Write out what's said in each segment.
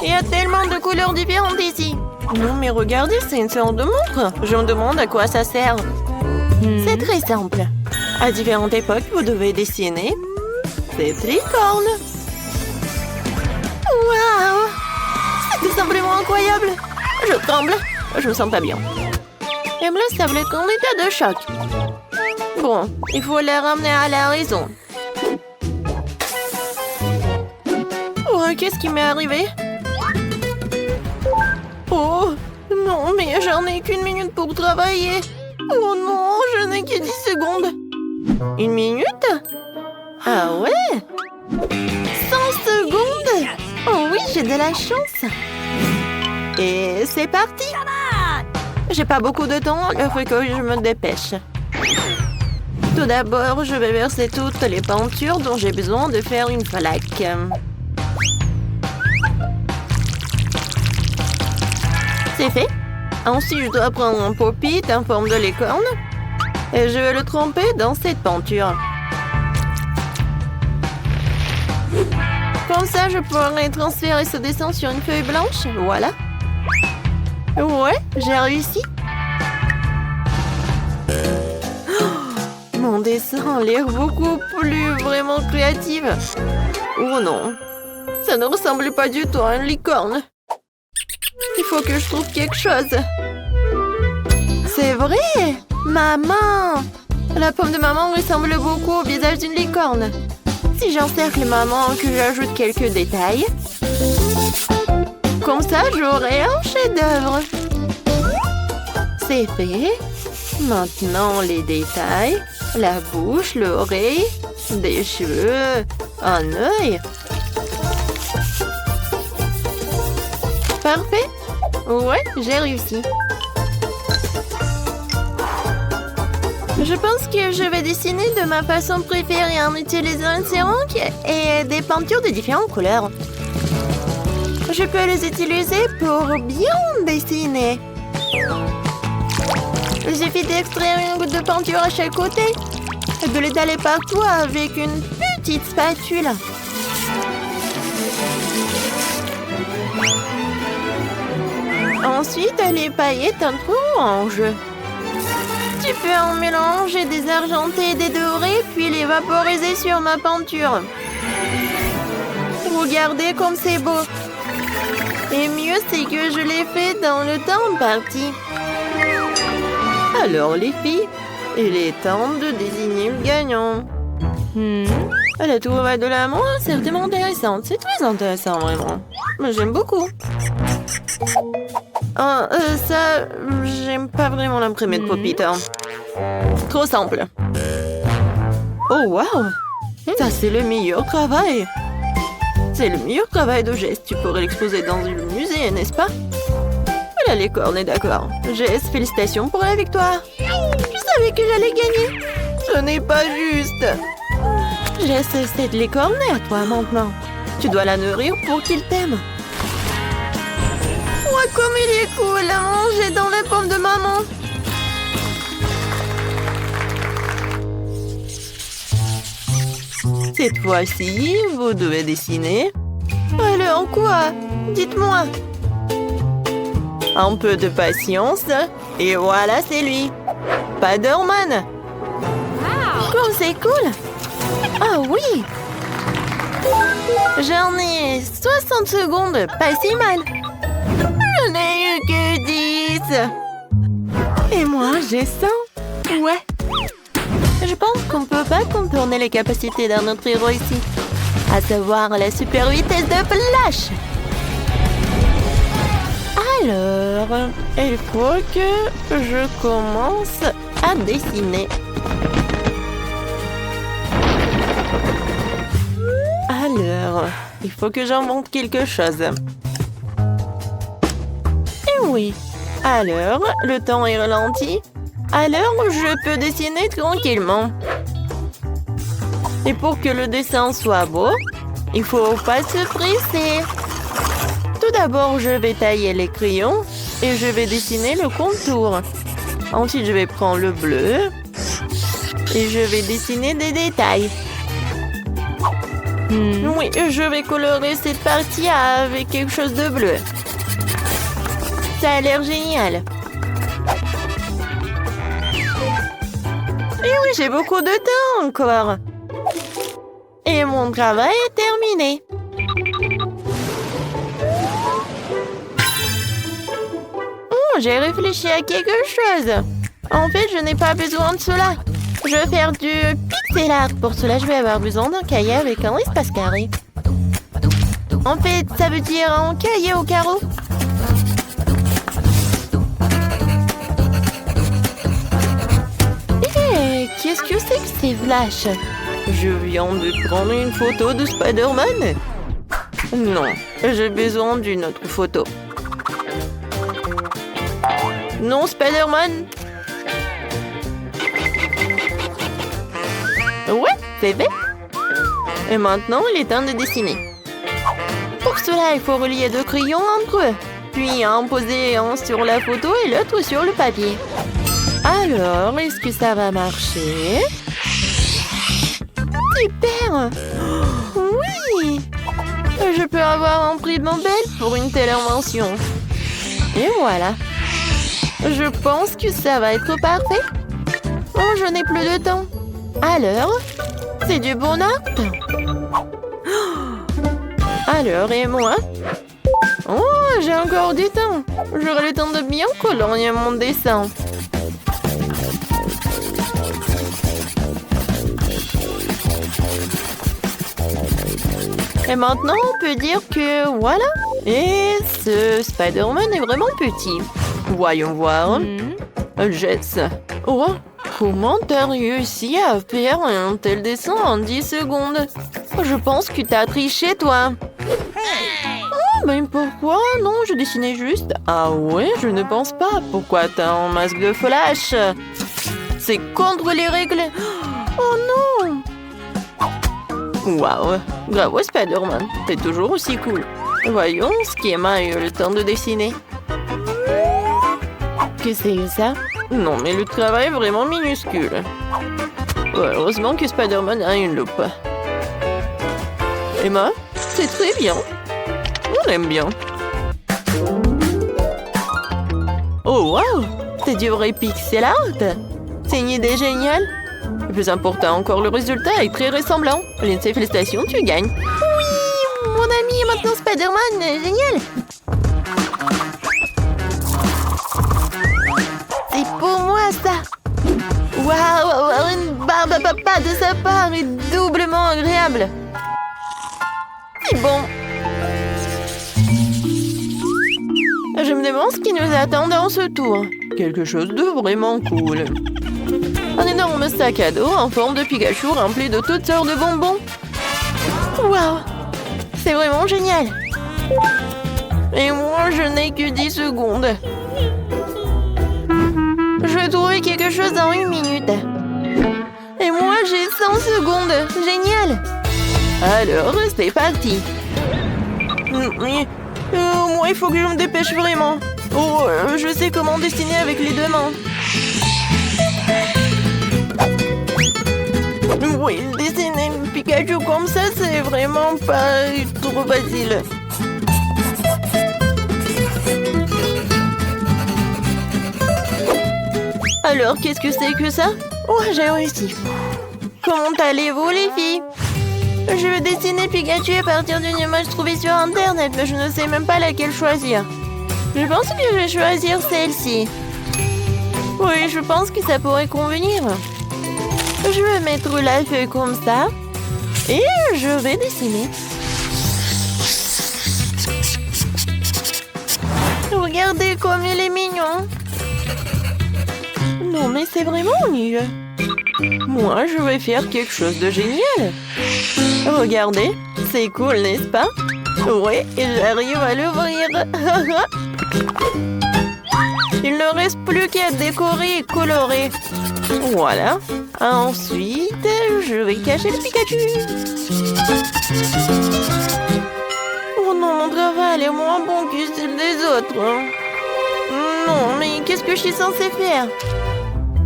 Il y a tellement de couleurs différentes ici. Non, mais regardez, c'est une sorte de montre. Je me demande à quoi ça sert. C'est très simple. À différentes époques, vous devez dessiner des licornes. Waouh! C'est tout simplement incroyable. Je tremble. Je me sens pas bien. Emma semble être en état de choc. Bon, il faut les ramener à la raison. Oh, qu'est-ce qui m'est arrivé? Oh, non, mais j'en ai qu'une minute pour travailler. Oh non, je n'ai que 10 secondes. Une minute? Ah ouais? 100 secondes? Oh oui, j'ai de la chance. Et c'est parti. J'ai pas beaucoup de temps, il faut que je me dépêche. Tout d'abord, je vais verser toutes les peintures dont j'ai besoin de faire une flaque. C'est fait. Ensuite, je dois prendre un pop-it en forme de licorne et je vais le tremper dans cette peinture. Comme ça, je pourrai transférer ce dessin sur une feuille blanche. Voilà. Ouais, j'ai réussi. Oh, mon dessin a l'air beaucoup plus vraiment créatif. Oh non, ça ne ressemble pas du tout à une licorne. Il faut que je trouve quelque chose. C'est vrai! Maman! La pomme de maman ressemble beaucoup au visage d'une licorne. Si j'encercle maman, que j'ajoute quelques détails. Comme ça, j'aurai un chef-d'œuvre. C'est fait. Maintenant, les détails. La bouche, l'oreille, des cheveux, un œil. Parfait. Ouais, j'ai réussi. Je pense que je vais dessiner de ma façon préférée en utilisant un céramique et des peintures de différentes couleurs. Je peux les utiliser pour bien dessiner. Il suffit d'extraire une goutte de peinture à chaque côté et de l'étaler partout avec une petite spatule. Ensuite, les paillettes un peu orange. Tu peux en mélanger des argentés et des dorés, puis les vaporiser sur ma peinture. Regardez comme c'est beau. Et mieux, c'est que je l'ai fait dans le temps imparti. Alors, les filles, il est temps de désigner le gagnant. La trouvaille de l'amour est certainement intéressante. C'est très intéressant, vraiment. J'aime beaucoup. Ça, j'aime pas vraiment l'imprimé de pop-it. Trop simple. Oh, wow! Ça, c'est le meilleur travail. C'est le meilleur travail de geste. Tu pourrais l'exposer dans un musée, n'est-ce pas? Voilà, les cornes, d'accord. Jess, félicitations pour la victoire. Je savais que j'allais gagner. Ce n'est pas juste. Jess, cette licorne est à toi maintenant. Tu dois la nourrir pour qu'il t'aime. Ouais, comme il est cool à manger dans la pomme de maman. Cette fois-ci, vous devez dessiner. Alors quoi? Dites-moi. Un peu de patience. Et voilà, c'est lui. Spider-Man. Comme c'est cool. Ah oui. J'en ai 60 secondes. Pas si mal. Je n'ai eu que 10. Et moi, j'ai 100. Ouais. Je pense qu'on ne peut pas contourner les capacités d'un autre héros ici. À savoir la super vitesse de Flash. Alors, il faut que je commence à dessiner. Alors, il faut que j'invente quelque chose. Et oui. Alors, le temps est ralenti. Alors, je peux dessiner tranquillement. Et pour que le dessin soit beau, il faut pas se presser. Tout d'abord, je vais tailler les crayons et je vais dessiner le contour. Ensuite, je vais prendre le bleu et je vais dessiner des détails. Oui, je vais colorer cette partie avec quelque chose de bleu. Ça a l'air génial. Et oui, j'ai beaucoup de temps encore. Et mon travail est terminé. Oh, j'ai réfléchi à quelque chose. En fait, je n'ai pas besoin de cela. Je vais faire du pixel art. Pour cela, je vais avoir besoin d'un cahier avec un espace carré. En fait, ça veut dire un cahier au carreau. Hé, qu'est-ce que c'est que ces flashs? Je viens de prendre une photo de Spider-Man. Non, j'ai besoin d'une autre photo. Non, Spider-Man. Ouais, c'est fait. Et maintenant, il est temps de dessiner. Pour cela, il faut relier deux crayons entre eux. Puis en poser un sur la photo et l'autre sur le papier. Alors, est-ce que ça va marcher? Super! Oui! Je peux avoir un prix Nobel pour une telle invention. Et voilà. Je pense que ça va être parfait. Oh, je n'ai plus de temps. Alors, c'est du bon art. Alors, et moi? Oh, j'ai encore du temps. J'aurai le temps de bien colorier mon dessin. Et maintenant, on peut dire que voilà. Et ce Spider-Man est vraiment petit. Voyons voir. Jess. Oh, comment t'as réussi à faire un tel dessin en 10 secondes? Je pense que t'as triché, toi. Oh, mais pourquoi? Non, je dessinais juste. Ah ouais, je ne pense pas. Pourquoi t'as un masque de flash? C'est contre les règles. Oh non! Waouh! Bravo, Spider-Man. T'es toujours aussi cool. Voyons, Schema a eu le temps de dessiner. Qu'est-ce que c'est ça? Non, mais le travail est vraiment minuscule. Ouais, heureusement que Spider-Man a une loupe. Emma, c'est très bien. On aime bien. Oh, waouh! C'est du vrai pixel art! C'est une idée géniale! Le plus important encore, le résultat est très ressemblant. Lindsay, félicitations, tu gagnes. Oui, mon ami est maintenant Spider-Man. Génial! C'est pour moi, ça! Waouh, avoir une barbe à papa de sa part est doublement agréable. C'est bon. Je me demande ce qui nous attend dans ce tour. Quelque chose de vraiment cool. Un énorme sac à dos en forme de Pikachu rempli de toutes sortes de bonbons. Waouh! C'est vraiment génial! Et moi, je n'ai que 10 secondes. Je vais trouver quelque chose dans 1 minute. Et moi, j'ai 100 secondes. Génial! Alors, c'est parti. Moi, il faut que je me dépêche vraiment. Oh, je sais comment dessiner avec les deux mains. Oui, dessiner un Pikachu comme ça, c'est vraiment pas trop facile. Alors, qu'est-ce que c'est que ça? Oh, j'ai réussi. Comment allez-vous, les filles? Je vais dessiner Pikachu à partir d'une image trouvée sur Internet, mais je ne sais même pas laquelle choisir. Je pense que je vais choisir celle-ci. Oui, je pense que ça pourrait convenir. Je vais mettre la feuille comme ça. Et je vais dessiner. Regardez comme il est mignon. Non, mais c'est vraiment nul. Moi, je vais faire quelque chose de génial. Regardez, c'est cool, n'est-ce pas? Oui, j'arrive à l'ouvrir. Il ne reste plus qu'à décorer et colorer. Voilà. Ensuite, je vais cacher le Pikachu. Oh non, mon travail est moins bon que celui des autres. Non, mais qu'est-ce que je suis censée faire?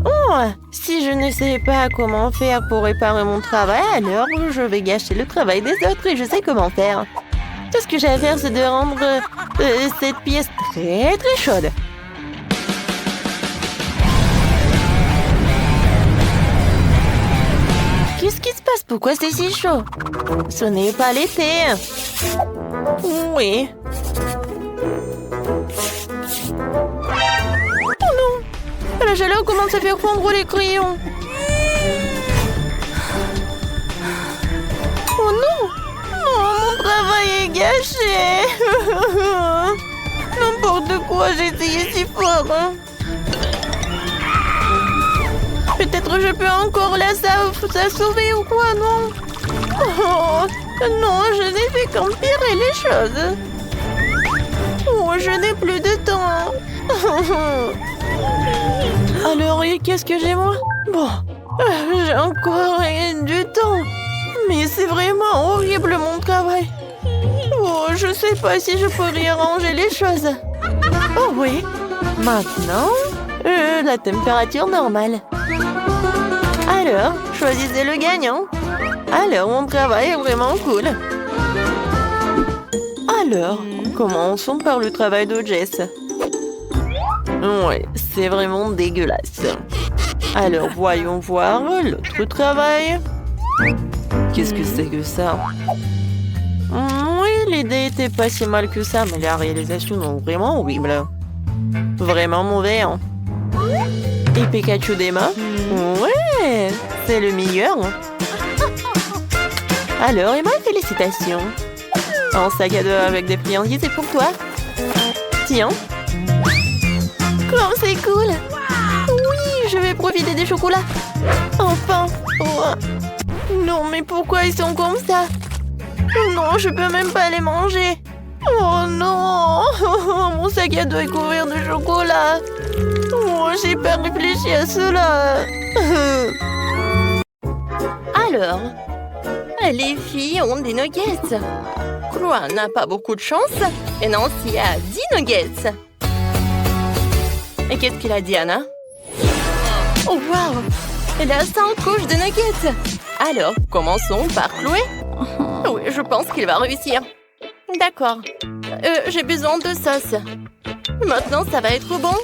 Oh, Si je ne sais pas comment faire pour réparer mon travail, alors je vais gâcher le travail des autres et je sais comment faire. Tout ce que j'ai à faire, c'est de rendre cette pièce très très chaude. Qu'est-ce qui se passe? Pourquoi c'est si chaud? Ce n'est pas l'été. Oui. Oh non! La chaleur commence à faire fondre les crayons. Oh non! Oh, mon travail est gâché. N'importe quoi, j'ai essayé si fort. Peut-être je peux encore la sauver ou quoi, non? Oh, non, je n'ai fait qu'empirer les choses. Oh, je n'ai plus de temps. Alors, qu'est-ce que j'ai moi? Bon, j'ai encore rien du temps. Mais c'est vraiment horrible mon travail. Oh, je sais pas si je pourrais arranger les choses. Oh oui, maintenant, la température normale. Alors, choisissez le gagnant. Alors, mon travail est vraiment cool. Alors, commençons par le travail de Jess. Ouais, c'est vraiment dégueulasse. Alors, voyons voir l'autre travail. Qu'est-ce que c'est que ça? Oui, l'idée était pas si mal que ça, mais la réalisation est vraiment horrible. Vraiment mauvais, hein? Et Pikachu d'Emma? Ouais, c'est le meilleur. Alors, Emma, félicitations. Un sac à dos avec des friandises, c'est pour toi. Tiens. Comme c'est cool. Oui, je vais profiter des chocolats. Enfin. Oh. Non, mais pourquoi ils sont comme ça? Non, je peux même pas les manger. Oh non. Mon sac à dos est couvert de chocolat. Oh, j'ai pas réfléchi à cela. Alors, les filles ont des nuggets. Chloé n'a pas beaucoup de chance et Nancy a 10 nuggets. Et qu'est-ce qu'il a dit, Anna? Oh, waouh! Elle a 5 couches de nuggets. Alors, commençons par Chloé. Oui, je pense qu'il va réussir. D'accord. J'ai besoin de sauce. Maintenant, ça va être bon.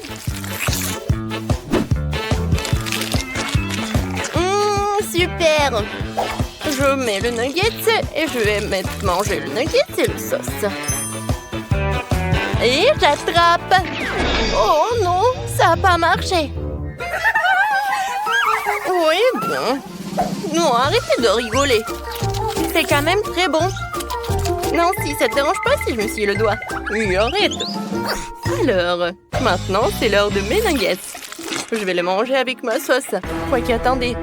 Super! Je mets le nugget et je vais manger le nugget et le sauce. Et j'attrape! Oh non, ça n'a pas marché. Oui, bon. Non, arrêtez de rigoler. C'est quand même très bon. Non, si ça te dérange pas si je me scie le doigt. Oui, arrête. Alors, maintenant, c'est l'heure de mes nuggets. Je vais les manger avec ma sauce. Quoique, attendez.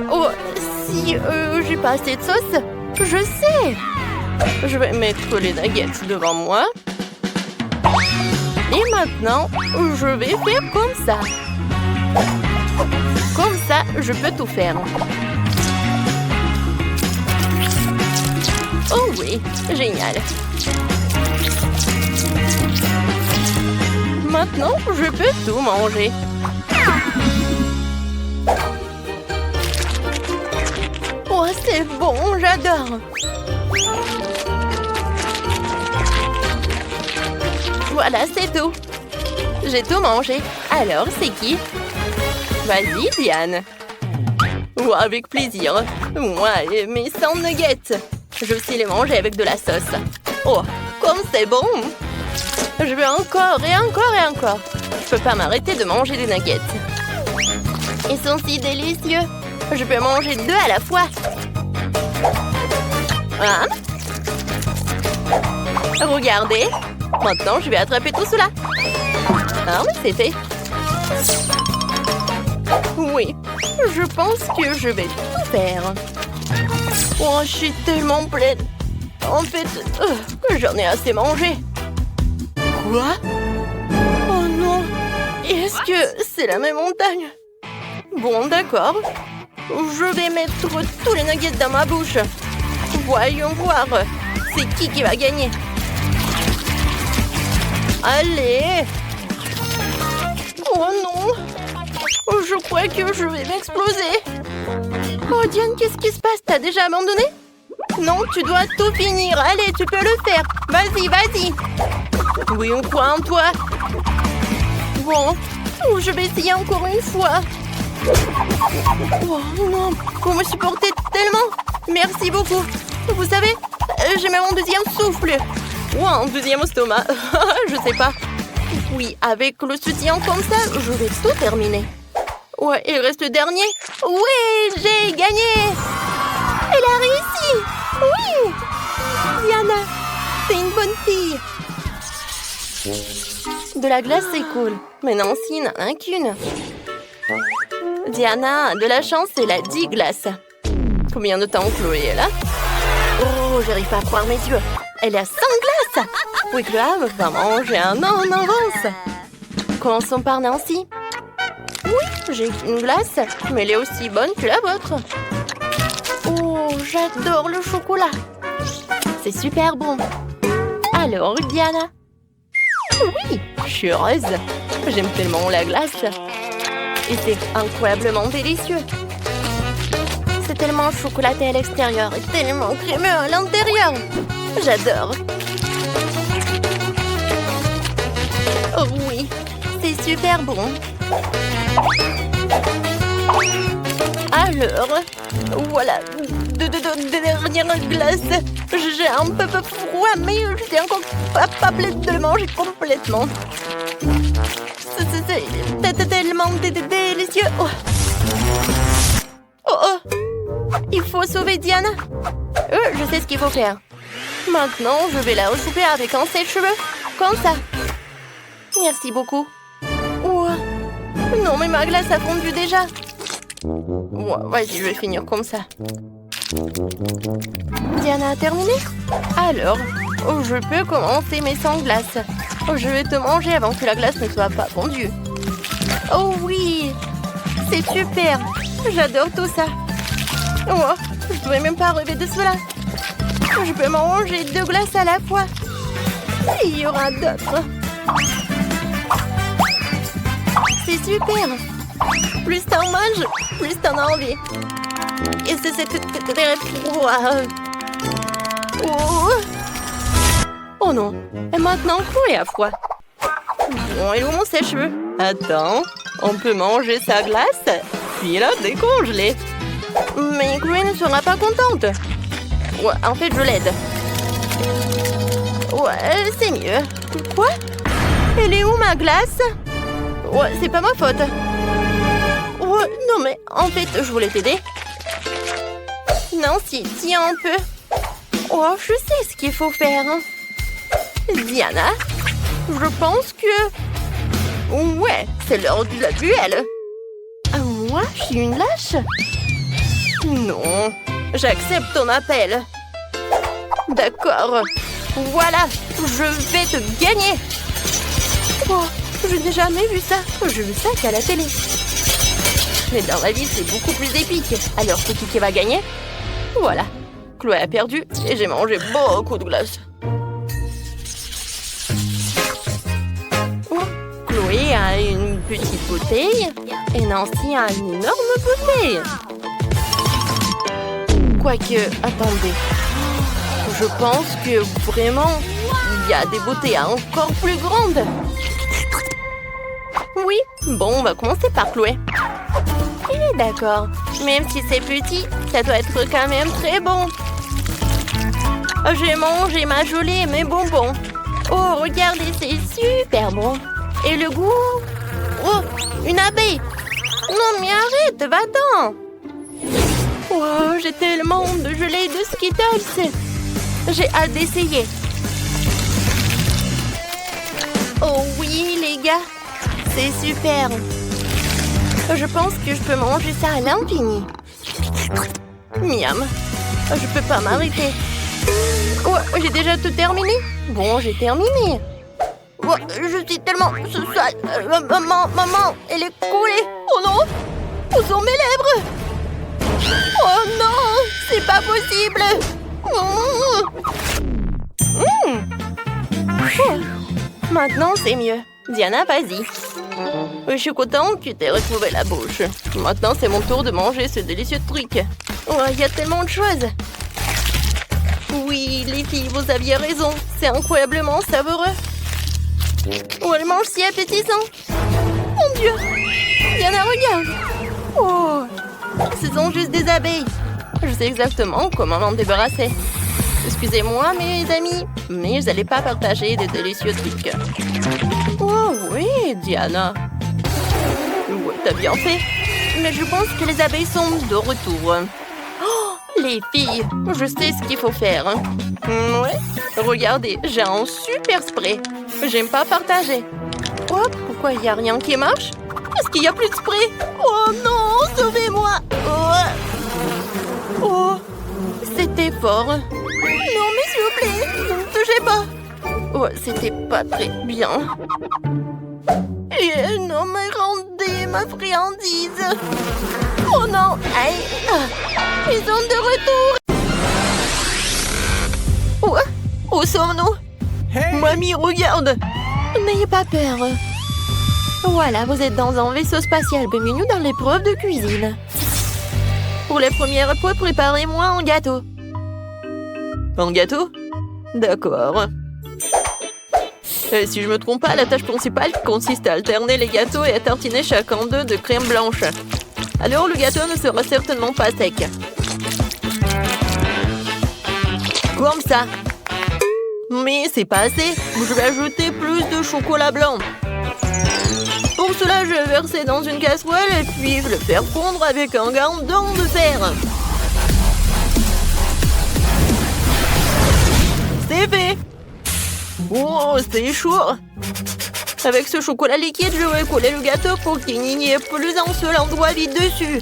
Oh, si j'ai pas assez de sauce, je sais. Je vais mettre les nuggets devant moi. Et maintenant, je vais faire comme ça. Comme ça, je peux tout faire. Oh oui, génial. Maintenant, je peux tout manger. Oh, c'est bon, j'adore. Voilà, c'est tout. J'ai tout mangé. Alors, c'est qui? Vas-y, Diane. Oh, avec plaisir. Moi, mes 100 nuggets. Je sais les manger avec de la sauce. Oh, comme c'est bon. Je veux encore et encore et encore. Je peux pas m'arrêter de manger des nuggets. Ils sont si délicieux. Je peux manger 2 à la fois. Hein? Regardez. Maintenant, je vais attraper tout cela. Ah, mais c'est fait. Oui, je pense que je vais tout faire. Oh, je suis tellement pleine. En fait, j'en ai assez mangé. Quoi? Oh non. Est-ce que c'est la même montagne? Bon, d'accord. Je vais mettre tous les nuggets dans ma bouche. Voyons voir. C'est qui va gagner? Allez! Oh non! Oh, je crois que je vais m'exploser. Oh, Diane, qu'est-ce qui se passe? T'as déjà abandonné? Non, tu dois tout finir. Allez, tu peux le faire. Vas-y, vas-y. Oui, on croit en toi. Bon, je vais essayer encore une fois. Oh non, vous me supportez tellement. Merci beaucoup. Vous savez, j'ai même un deuxième souffle. Ou un deuxième estomac. Je sais pas. Oui, avec le soutien comme ça, je vais tout terminer. Ouais, il reste le dernier. Oui, j'ai gagné. Elle a réussi. Oui. Diana, t'es une bonne fille. De la glace, c'est cool. Mais Nancy n'en a qu'une. Diana a de la chance, elle a 10 glaces. Combien de temps Chloé est là? Oh, j'arrive pas à croire mes yeux. Elle a 100 glaces. Oui, Chloé va manger un an en avance. Commençons par Nancy. Oui, j'ai une glace, mais elle est aussi bonne que la vôtre. Oh, j'adore le chocolat. C'est super bon. Alors, Diana? Oui, je suis heureuse. J'aime tellement la glace. Et c'est incroyablement délicieux. C'est tellement chocolaté à l'extérieur et tellement crémeux à l'intérieur. J'adore. Oh oui, c'est super bon. Alors, voilà, de dernière glace. J'ai un peu froid, mais je suis encore pas prête de le manger complètement. C'est tellement délicieux. Oh. Oh oh. Il faut sauver Diana. Je sais ce qu'il faut faire. Maintenant, je vais la recouper avec un sèche-cheveux. Comme ça. Merci beaucoup. Oh. Non, mais ma glace a fondu déjà. Vas-y, je vais finir comme ça. Diana a terminé? Alors, je peux commencer mes 100 glaces. Je vais te manger avant que la glace ne soit pas fondue. Oh oui, c'est super. J'adore tout ça. Oh, je ne pouvais même pas rêver de cela. Je peux manger 2 glaces à la fois. Et il y aura d'autres. C'est super. Plus t'en manges, plus t'en as envie. Et c'est très froid. Oh non. Et maintenant, Chloé a froid. Bon, et où mon sèche-cheveux? Attends, on peut manger sa glace, puis la décongeler. Mais Chloé ne sera pas contente. Ouais, en fait, je l'aide. Ouais, c'est mieux. Quoi? Elle est où ma glace? Ouais, c'est pas ma faute. Ouais, non mais, en fait, je voulais t'aider. Nancy, tiens un peu. Oh, je sais ce qu'il faut faire. Diana, je pense que... Ouais, c'est l'heure de la duel. Moi, je suis une lâche? Non, j'accepte ton appel. D'accord. Voilà, je vais te gagner. Oh, je n'ai jamais vu ça. J'ai vu ça qu'à la télé. Mais dans la vie, c'est beaucoup plus épique. Alors, c'est qui va gagner? Voilà. Chloé a perdu et j'ai mangé beaucoup de glace. Oh, Chloé a une petite bouteille et Nancy a une énorme bouteille. Quoique, attendez. Je pense que vraiment, il y a des bouteilles encore plus grandes. Oui, bon, on va commencer par Chloé. D'accord, même si c'est petit, ça doit être quand même très bon. J'ai mangé ma gelée et mes bonbons. Oh, regardez, c'est super bon. Et le goût? Oh, une abeille. Non, mais arrête, va-t'en. Oh, j'ai tellement de gelée de Skittles. J'ai hâte d'essayer. Oh oui, les gars, c'est super. Je pense que je peux manger ça à l'infini. Miam. Je peux pas m'arrêter. Oh, j'ai déjà tout terminé. Bon, j'ai terminé. Oh, je suis tellement sale. Maman, elle est coulée. Oh non, où sont mes lèvres? Oh non, c'est pas possible. Oh, maintenant, c'est mieux. Diana, vas-y. Je suis contente que tu t'aies retrouvé la bouche. Maintenant, c'est mon tour de manger ce délicieux truc. Oh, il y a tellement de choses. Oui, les filles, vous aviez raison. C'est incroyablement savoureux. Oh, elle mange si appétissant. Mon Dieu. Diana, regarde. Oh, ce sont juste des abeilles. Je sais exactement comment m'en débarrasser. Excusez-moi, mes amis, mais je n'allais pas partager des délicieux trucs. Oh oui, Diana. Ouais, t'as bien fait. Mais je pense que les abeilles sont de retour. Oh, les filles, je sais ce qu'il faut faire. Ouais, regardez, j'ai un super spray. J'aime pas partager. Oh, pourquoi il n'y a rien qui marche? Est-ce qu'il n'y a plus de spray? Oh non, sauvez-moi! Oh, c'était fort. Non, mais s'il vous plaît, ne me touchez pas. Oh, c'était pas très bien. Et non, mais rendez ma friandise. Oh non, aïe. Ils sont de retour. Oh, où sommes-nous? Hey. Mamie, regarde. N'ayez pas peur. Voilà, vous êtes dans un vaisseau spatial. Bienvenue dans l'épreuve de cuisine. Pour les premières épreuves, préparez-moi un gâteau. Un gâteau? D'accord. Si je me trompe pas, la tâche principale consiste à alterner les gâteaux et à tartiner chacun d'eux de crème blanche. Alors le gâteau ne sera certainement pas sec. Comme ça. Mais c'est pas assez. Je vais ajouter plus de chocolat blanc. Pour cela, je vais verser dans une casserole et puis le faire fondre avec un gardon de fer. C'est fait. Oh, c'est chaud. Avec ce chocolat liquide, je vais coller le gâteau pour qu'il n'y ait plus un seul endroit vide dessus.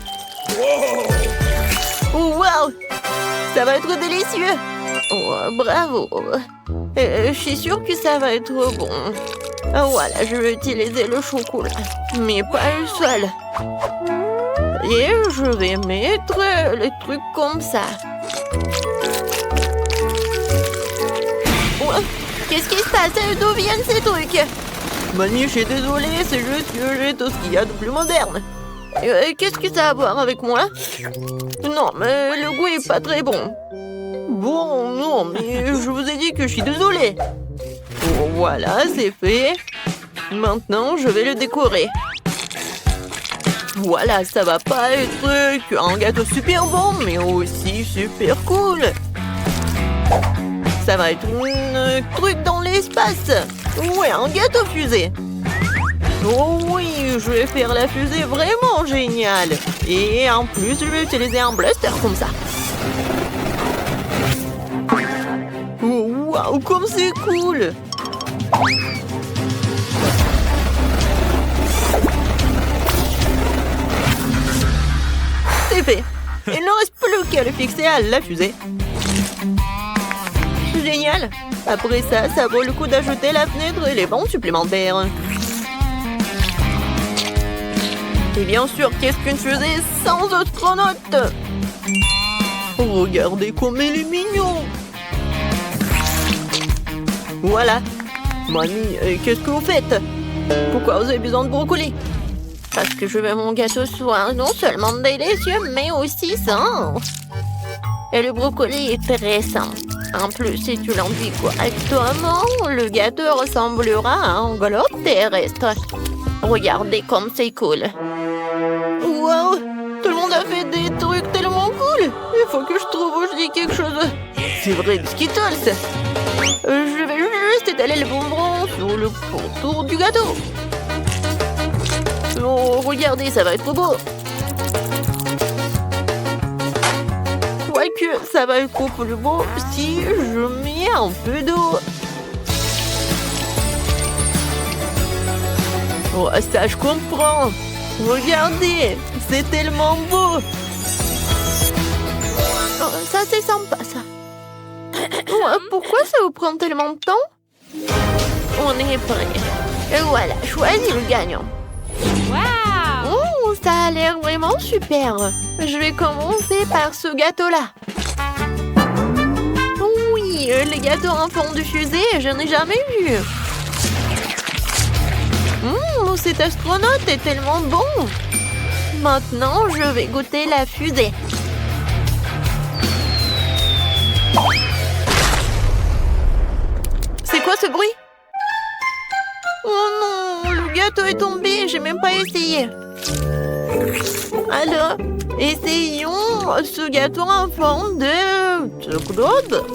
Oh, wow. Ça va être délicieux. Oh, bravo. Je suis sûre que ça va être bon. Voilà, je vais utiliser le chocolat, mais pas le seul. Et je vais mettre les trucs comme ça. Oh, qu'est-ce qui se passe? D'où viennent ces trucs? Mamie, je suis désolée, c'est juste que j'ai tout ce qu'il y a de plus moderne. Qu'est-ce que ça a à voir avec moi? Non, mais le goût est pas très bon. Bon, non, mais je vous ai dit que je suis désolée. Oh, voilà, c'est fait. Maintenant, je vais le décorer. Voilà, ça va pas être un gâteau super bon, mais aussi super cool. Ça va être un truc dans l'espace. Ouais, un gâteau fusée. Oh oui, je vais faire la fusée vraiment géniale. Et en plus, je vais utiliser un blaster comme ça. Oh, waouh, comme c'est cool! C'est fait. Il ne reste plus qu'à le fixer à la fusée. Génial. Après ça, ça vaut le coup d'ajouter la fenêtre et les bancs supplémentaires. Et bien sûr, qu'est-ce qu'une fusée sans astronaute? Regardez comme il est mignon. Voilà. Mamie, qu'est-ce que vous faites? Pourquoi vous avez besoin de brocoli? Parce que je veux mon gâteau soit non seulement délicieux, mais aussi sain. Et le brocoli est très sain. En plus, si tu l'enduis correctement, le gâteau ressemblera à un globe terrestre. Regardez comme c'est cool. Wow! Tout le monde a fait des trucs tellement cool. Il faut que je trouve où je dis quelque chose. C'est vrai, des Skittles. Je vais juste étaler le bonbon sur le contour du gâteau. Oh, regardez, ça va être beau. Quoique, ça va être plus beau si je mets un peu d'eau. Oh, ça, je comprends. Regardez, c'est tellement beau. Oh, ça, c'est sympa, ça. Oh, pourquoi ça vous prend tellement de temps? On est prêt. Et voilà, choisis le gagnant. Wow! Oh, ça a l'air vraiment super. Je vais commencer par ce gâteau-là. Oui, les gâteaux en forme de fusée, je n'ai jamais vu. Cet astronaute est tellement bon. Maintenant, je vais goûter la fusée. C'est quoi ce bruit? Oh non, le gâteau est tombé, j'ai même pas essayé. Alors, essayons ce gâteau en forme de globe.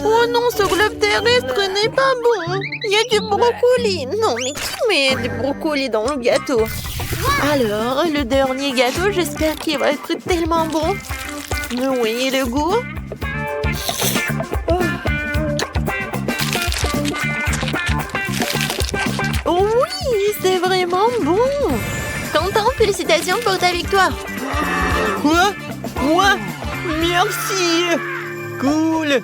Oh non, ce globe terrestre n'est pas bon. Il y a du brocoli. Non, mais qui met du brocoli dans le gâteau? Alors, le dernier gâteau, j'espère qu'il va être tellement bon. Vous voyez le goût? Oh oui, c'est vraiment bon. Quentin, félicitations pour ta victoire. Quoi? Moi? Merci. Cool.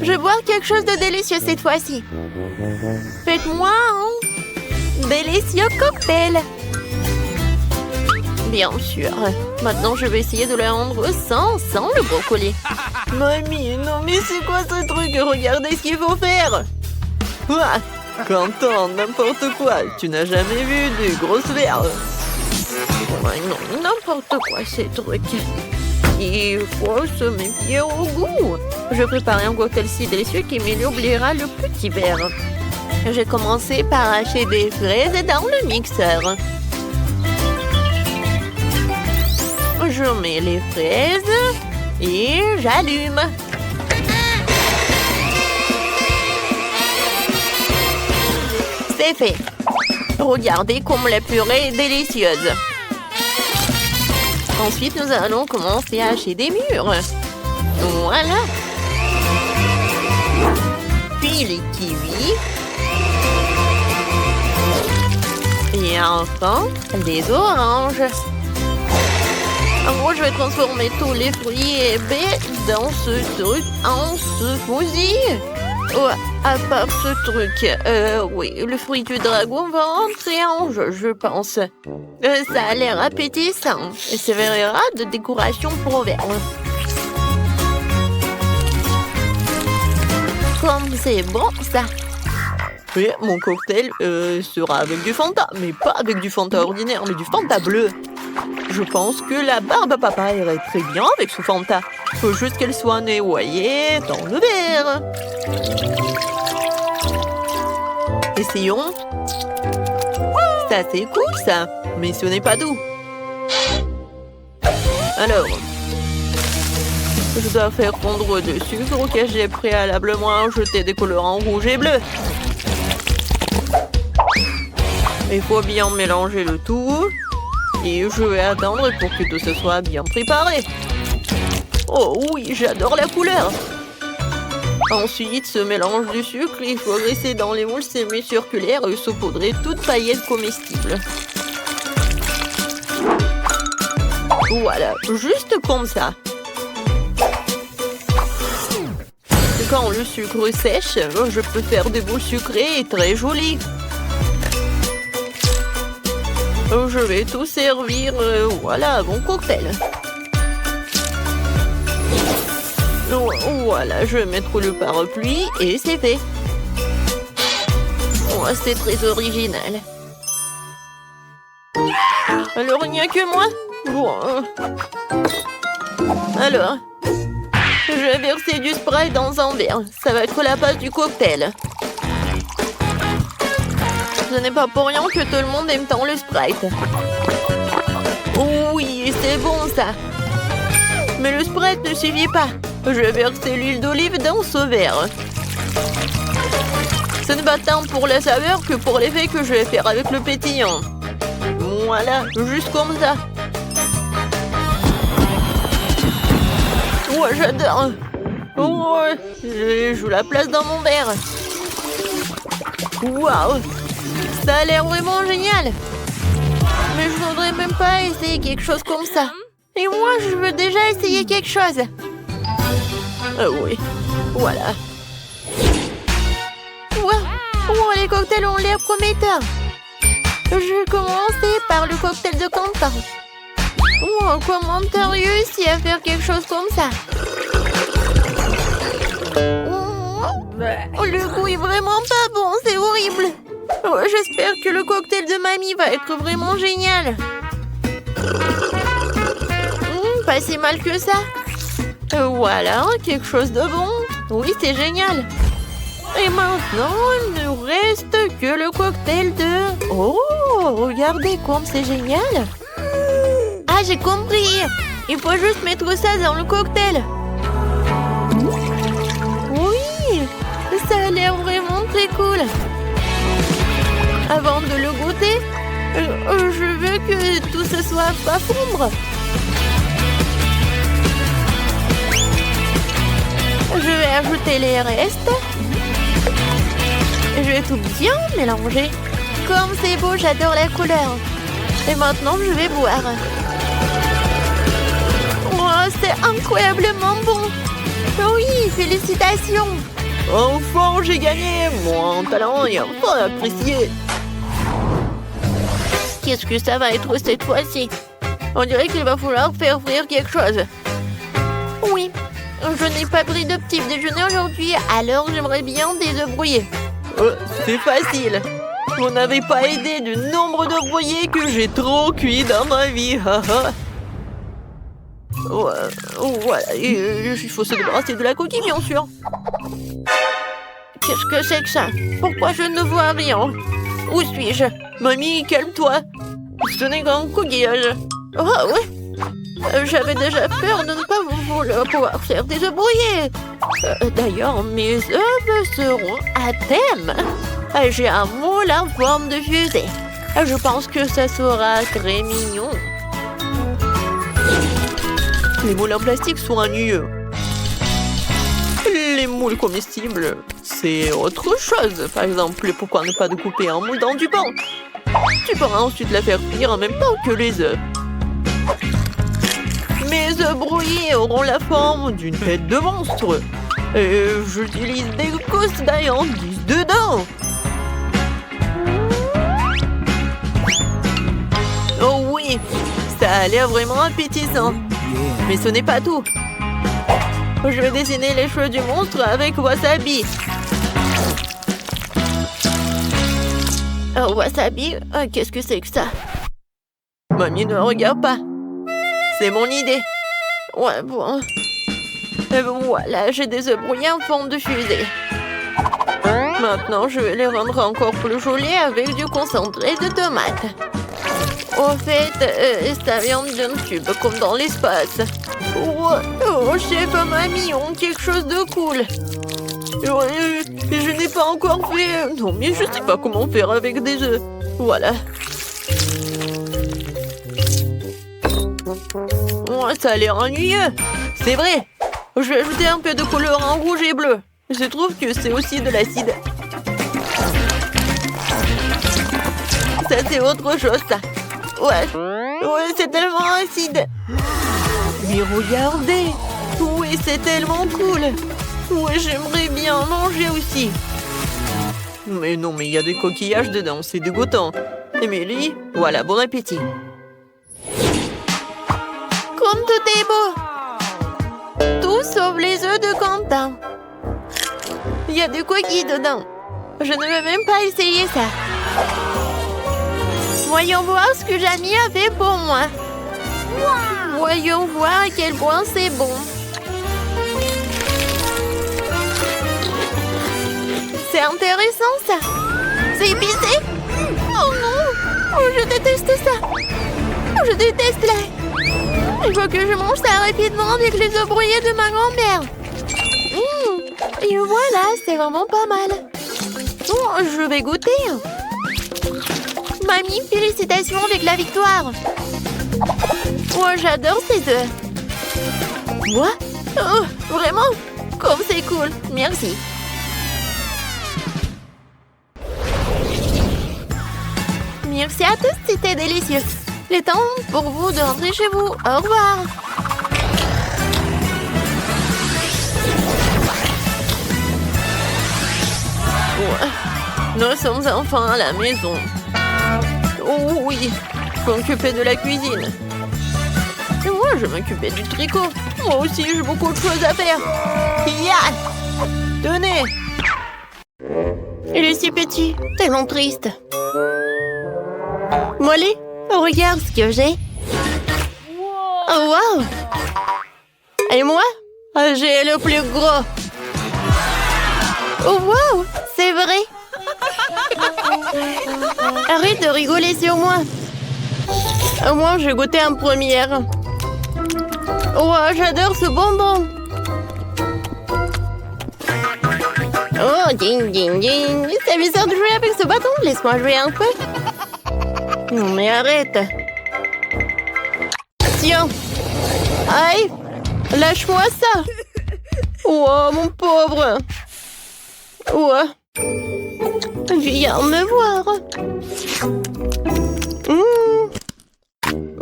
Je vais boire quelque chose de délicieux cette fois-ci. Faites-moi un délicieux cocktail. Bien sûr. Maintenant, je vais essayer de le rendre sans le brocoli. Mamie, non mais c'est quoi ce truc? Regardez ce qu'il faut faire. Ah, Quentin, n'importe quoi. Tu n'as jamais vu de grosses verres. Ouais, non, n'importe quoi ces trucs. Il faut se méfier au goût. Je préparais un cocktail si délicieux qui m'oubliera le petit verre. J'ai commencé par hacher des fraises dans le mixeur. Je mets les fraises et j'allume. C'est fait. Regardez comme la purée est délicieuse. Ensuite, nous allons commencer à hacher des mûres. Voilà. Puis les kiwis. Et enfin, les oranges. En gros, je vais transformer tous les fruits et baies dans ce truc en smoothie. Oh, à part ce truc, oui, le fruit du dragon va entrer en jeu, je pense. Ça a l'air appétissant et servira de décoration pour verre. Comme c'est bon, ça. Oui, mon cocktail sera avec du Fanta, mais pas avec du Fanta ordinaire, mais du Fanta bleu. Je pense que la barbe à papa irait très bien avec ce Fanta. Faut juste qu'elle soit noyée dans le verre. Essayons. Ça, c'est cool, ça. Mais ce n'est pas doux. Alors, je dois faire fondre du sucre que j'ai préalablement ajouté des colorants rouge et bleu. Il faut bien mélanger le tout. Et je vais attendre pour que tout ce soit bien préparé. Oh oui, j'adore la couleur. Ensuite, ce mélange du sucre, il faut glisser dans les moules semi-circulaires et saupoudrer toute paillette comestible. Voilà, juste comme ça. Quand le sucre sèche, je peux faire des boules sucrées et très jolies. Je vais tout servir, voilà, mon cocktail. Voilà, je vais mettre le parapluie et c'est fait. Oh, c'est très original. Alors, il n'y a que moi? Bon. Alors, je vais verser du Sprite dans un verre. Ça va être la base du cocktail. Ce n'est pas pour rien que tout le monde aime tant le Sprite. Oui, c'est bon ça. Mais le Sprite ne suffit pas. Je vais verser l'huile d'olive dans ce verre. Ce n'est pas tant pour la saveur que pour l'effet que je vais faire avec le pétillant. Voilà, juste comme ça. Ouais, j'adore. Oh, je joue la place dans mon verre. Waouh, ça a l'air vraiment génial. Mais je voudrais même pas essayer quelque chose comme ça. Et moi, je veux déjà essayer quelque chose. Oui, voilà. Wow. Oh, les cocktails ont l'air prometteurs. Je vais commencer par le cocktail de Quentin. Oh, comment t'as réussi à faire quelque chose comme ça? Oh, Oh, le goût est vraiment pas bon, c'est horrible. Oh, j'espère que le cocktail de mamie va être vraiment génial. Pas si mal que ça. Voilà, quelque chose de bon. Oui, c'est génial. Et maintenant, il ne reste que le cocktail de... Oh, regardez comme c'est génial. Ah, j'ai compris. Il faut juste mettre ça dans le cocktail. Oui, ça a l'air vraiment très cool. Avant de le goûter, je veux que tout ce soit pas fondre. Je vais ajouter les restes. Je vais tout bien mélanger. Comme c'est beau, j'adore la couleur. Et maintenant, je vais boire. Oh, c'est incroyablement bon. Oui, félicitations. Enfin, j'ai gagné. Mon talent est enfin apprécié. Qu'est-ce que ça va être cette fois-ci? On dirait qu'il va falloir faire frire quelque chose. Oui, je n'ai pas pris de petit déjeuner aujourd'hui, alors j'aimerais bien des œufs brouillés. C'est facile. Vous n'avez pas idée du nombre d'œufs brouillés que j'ai trop cuit dans ma vie. Voilà, il faut se débarrasser de la coquille, bien sûr. Qu'est-ce que c'est que ça? Pourquoi je ne vois rien? Où suis-je? Mamie, calme-toi. Ce n'est qu'un coquillage. Oh, oui. J'avais déjà peur de ne pas pouvoir faire des œufs brouillés. D'ailleurs, mes œufs seront à thème. J'ai un moule en forme de fusée. Je pense que ça sera très mignon. Les moules en plastique sont ennuyeux. Les moules comestibles, c'est autre chose. Par exemple, pourquoi ne pas découper un moule dans du pain? Tu pourras ensuite la faire cuire en même temps que les œufs. Mes œufs brouillés auront la forme d'une tête de monstre. Et j'utilise des gousses d'ayandises dedans. Oh oui, ça a l'air vraiment appétissant. Mais ce n'est pas tout. Je vais dessiner les cheveux du monstre avec wasabi. Wasabi, qu'est-ce que c'est que ça? Mamie, ne regarde pas. C'est mon idée. Ouais, bon. Voilà, j'ai des œufs brouillés en forme de fusée. Maintenant, je vais les rendre encore plus jolis avec du concentré de tomate. Au fait, ça vient d'un tube, comme dans l'espace. Oh, chef, mamie, on quelque chose de cool. Je n'ai pas encore fait... Non, mais je sais pas comment faire avec des œufs. Voilà. Oh, ça a l'air ennuyeux. C'est vrai. Je vais ajouter un peu de couleur en rouge et bleu. Je trouve que c'est aussi de l'acide. Ça, c'est autre chose, ça. Ouais, c'est tellement acide. Mais regardez. Oui, c'est tellement cool. Ouais, j'aimerais bien manger aussi. Mais non, mais il y a des coquillages dedans, c'est dégoûtant. Émilie, voilà, bon appétit. Comme tout est beau. Tout sauf les œufs de Quentin. Il y a des coquilles dedans. Je ne vais même pas essayer ça. Voyons voir ce que Jamie a fait pour moi. Voyons voir à quel point c'est bon. C'est intéressant, ça. C'est épicé. Oh non. Oh, je déteste ça. Je déteste la... Il faut que je mange ça rapidement avec les œufs brouillés de ma grand-mère. Et voilà, c'est vraiment pas mal. Oh, je vais goûter. Mamie, félicitations avec la victoire. Oh, j'adore ces œufs. Moi? Oh, vraiment? Comme c'est cool. Merci. Merci à tous, c'était délicieux. Il est temps pour vous de rentrer chez vous. Au revoir. Ouais. Nous sommes enfin à la maison. Oh oui, je m'occuper de la cuisine. Et moi, je m'occupais du tricot. Moi aussi, j'ai beaucoup de choses à faire. Yeah! Tenez. Il est si petit, tellement triste. Molly, regarde ce que j'ai. Oh, wow! Et moi, j'ai le plus gros. Oh, wow! C'est vrai! Arrête de rigoler sur moi. Au moins, j'ai goûté en première. Oh, j'adore ce bonbon. Oh, ding, ding, ding. C'est bizarre de jouer avec ce bâton. Laisse-moi jouer un peu. Non, mais arrête. Tiens. Aïe. Lâche-moi ça. Oh, mon pauvre. Oh. Viens me voir.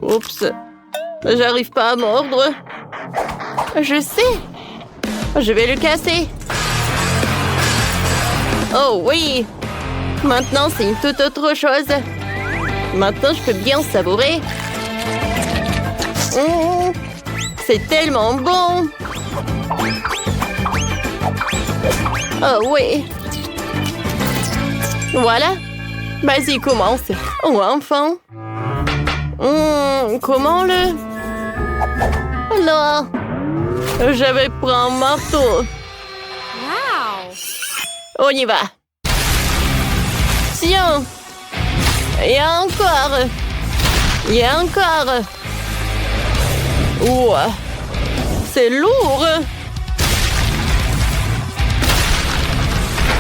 Oups. J'arrive pas à mordre. Je sais. Je vais le casser. Oh oui. Maintenant, c'est une toute autre chose. Maintenant, je peux bien savourer. C'est tellement bon. Oh oui. Voilà. Vas-y, commence. Oh, enfin. Comment le... Non. J'avais pris un marteau. Wow! On y va. Tiens. Et encore. Et encore. Ouah. C'est lourd.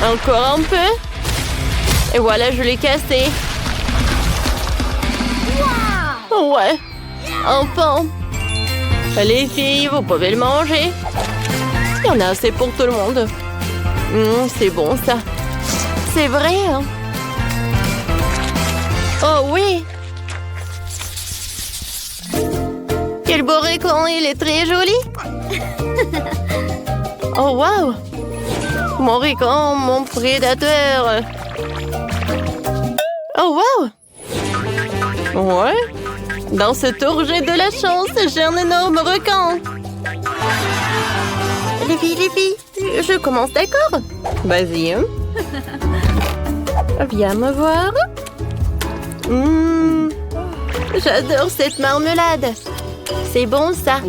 Encore un peu. Et voilà, je l'ai cassé. Wow! Ouais. Enfin. Les filles, vous pouvez le manger. Il y en a assez pour tout le monde. C'est bon, ça. C'est vrai, hein? Oh, oui. Quel beau récon, il est très joli. Oh, wow. Mon récon, mon prédateur. Oh, wow. Ouais. Dans ce tour, j'ai de la chance. J'ai un énorme requin. Les filles, je commence, d'accord? Vas-y. Viens me voir. J'adore cette marmelade. C'est bon, ça.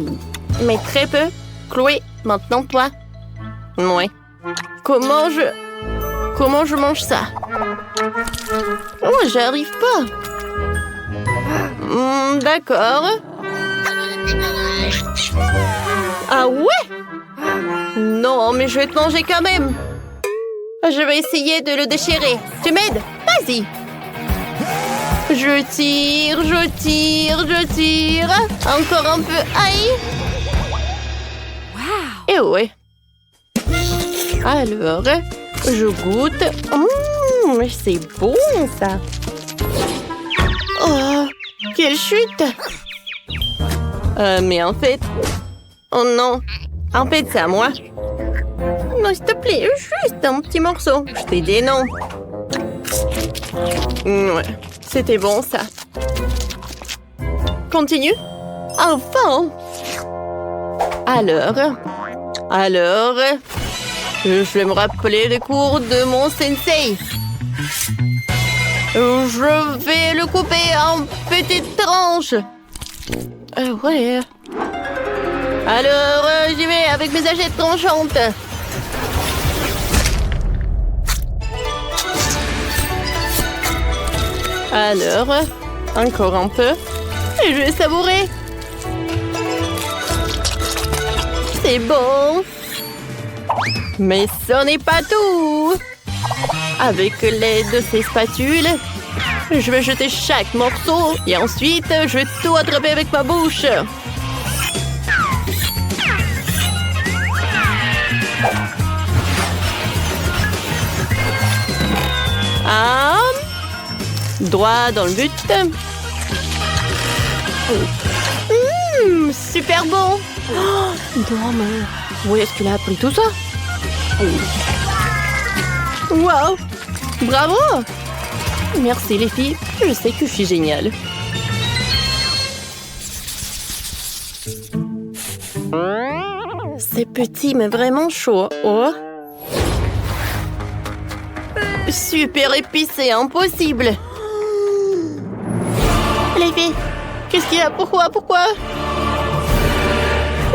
Mais très peu. Chloé, maintenant toi. Ouais. Comment je mange ça? Oh, j'arrive pas. D'accord. Ah ouais? Non, mais je vais te manger quand même. Je vais essayer de le déchirer. Tu m'aides? Vas-y. Je tire. Encore un peu. Aïe. Wow! Et ouais. Alors, je goûte. C'est bon, ça. Oh, quelle chute. Mais en fait... Oh non. En fait, c'est à moi. Non, s'il te plaît, juste un petit morceau. Je t'ai dit non. Ouais, c'était bon, ça. Continue. Enfin. Alors, je vais me rappeler les cours de mon sensei. Je vais le couper en petites tranches. Ouais. Alors, j'y vais avec mes hachettes tranchantes. Alors, encore un peu. Et je vais savourer. C'est bon. Mais ce n'est pas tout. Avec l'aide de ces spatules, je vais jeter chaque morceau et ensuite, je vais tout attraper avec ma bouche. Ah, droit dans le but. Super bon. Non, mais où est-ce qu'il a appris tout ça? Wow! Bravo! Merci les filles, je sais que je suis géniale. C'est petit mais vraiment chaud. Oh! Super épicé, impossible. Les filles, qu'est-ce qu'il y a? Pourquoi?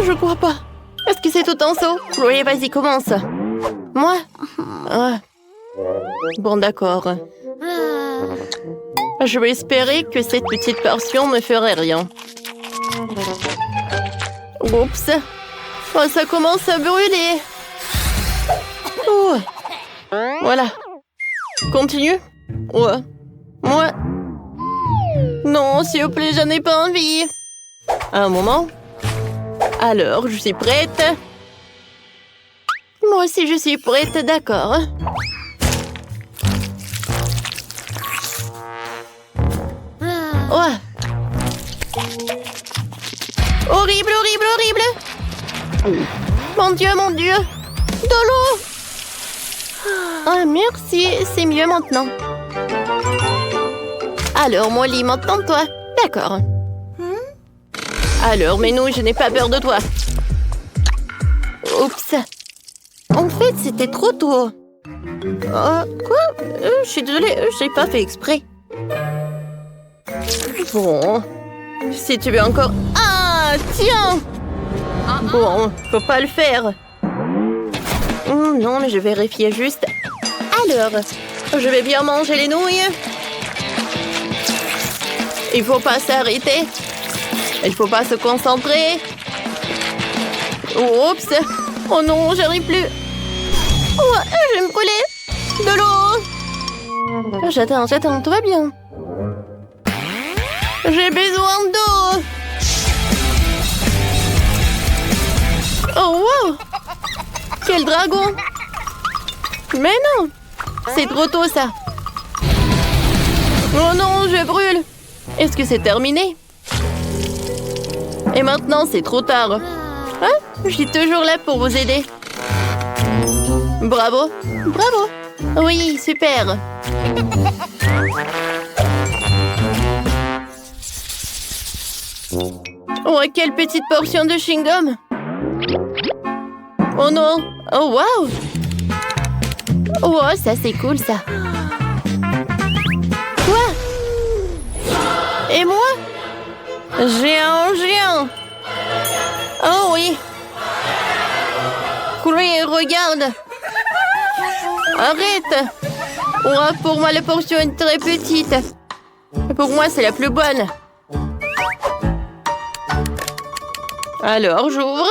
Je crois pas. Est-ce que c'est tout en saut? Oui, vas-y, commence. Moi? Ah. Bon, d'accord. Je vais espérer que cette petite portion ne ferait rien. Oups. Oh, ça commence à brûler. Oh. Voilà. Continue. Ouais. Moi. Non, s'il vous plaît, j'en ai pas envie. Un moment. Alors, je suis prête. Moi aussi, je suis prête, d'accord. Ouais. Horrible, horrible, horrible. Mon Dieu, mon Dieu. De l'eau. Ah, merci, c'est mieux maintenant. Alors, Molly, maintenant toi. D'accord. Alors, mais non, je n'ai pas peur de toi. Oups. En fait, c'était trop tôt. Quoi? Je suis désolée, je n'ai pas fait exprès. Bon. Si tu veux encore... Ah, tiens! Bon, faut pas le faire. Non, mais je vérifiais juste. Alors, je vais bien manger les nouilles. Il faut pas s'arrêter. Il faut pas se concentrer. Oups. Oh non, j'arrive plus. Oh, je vais me brûler. De l'eau. J'attends, tout va bien. J'ai besoin d'eau. Oh, wow. Quel dragon. Mais non. C'est trop tôt, ça. Oh non, je brûle. Est-ce que c'est terminé? Et maintenant, c'est trop tard. Hein? Je suis toujours là pour vous aider. Bravo. Bravo. Oui, super. Oh, quelle petite portion de chewing-gum. Oh non. Oh, wow. Oh, ça, c'est cool, ça. Quoi? Et moi? Géant. Oh oui. Chloé, regarde. Arrête. Oh, pour moi, la portion est très petite. Pour moi, c'est la plus bonne. Alors, j'ouvre.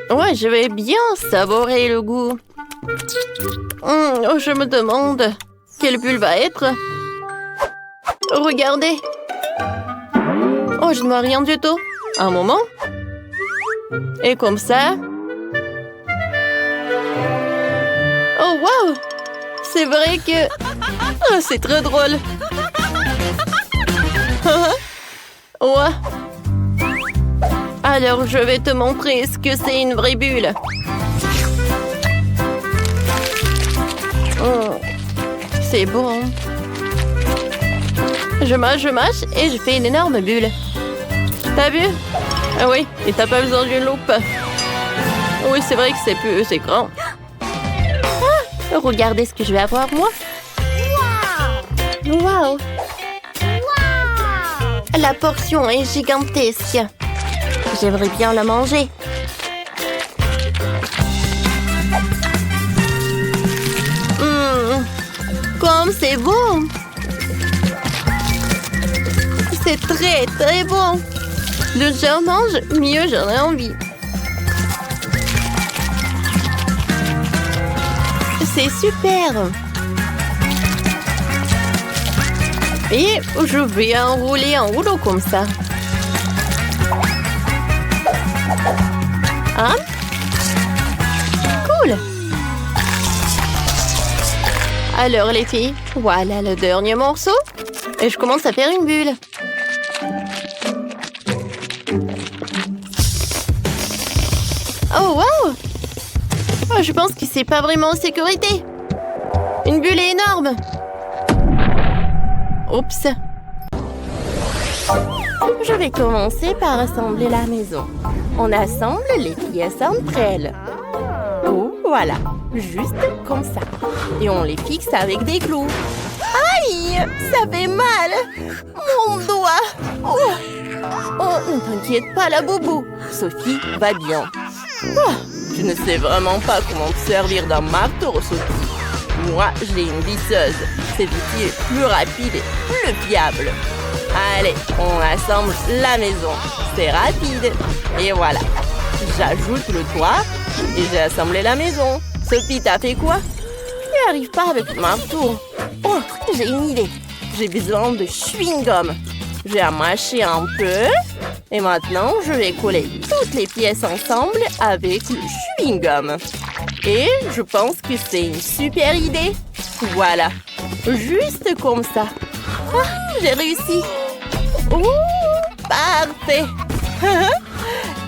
Ouais, je vais bien savourer le goût. Oh, je me demande quelle bulle va être. Regardez. Oh, je ne vois rien du tout. Un moment. Et comme ça. Oh, wow. C'est vrai que... Oh, c'est très drôle. Ouais. Alors, je vais te montrer ce que c'est une vraie bulle. Oh, c'est bon. Je mâche et je fais une énorme bulle. T'as vu? Ah oui, et t'as pas besoin d'une loupe. Oui, c'est vrai que c'est grand. Ah, regardez ce que je vais avoir, moi. Wow! La portion est gigantesque. J'aimerais bien la manger. Comme c'est bon! C'est très, très bon! Plus j'en mange, mieux j'en ai envie. C'est super! Et je vais enrouler un rouleau comme ça. Hein? Cool! Alors les filles, voilà le dernier morceau. Et je commence à faire une bulle. Oh wow! Oh, je pense que c'est pas vraiment en sécurité. Une bulle est énorme. Oups. Je vais commencer par assembler la maison. On assemble les pièces entre elles. Oh, voilà. Juste comme ça. Et on les fixe avec des clous. Aïe, ça fait mal. Mon doigt. Oh, ne t'inquiète pas, la boubou. Sophie va bien. Oh, je ne sais vraiment pas comment te servir d'un marteau, Sophie. Moi, j'ai une visseuse. Cet outil est plus rapide et plus fiable. Allez, on assemble la maison. C'est rapide. Et voilà. J'ajoute le toit et j'ai assemblé la maison. Sophie, t'as fait quoi? Je n'y arrive pas avec le marteau. Oh, j'ai une idée. J'ai besoin de chewing-gum. J'ai à mâcher un peu. Et maintenant, je vais coller toutes les pièces ensemble avec le chewing-gum. Et je pense que c'est une super idée. Voilà. Juste comme ça. Ah, j'ai réussi. Oh, parfait.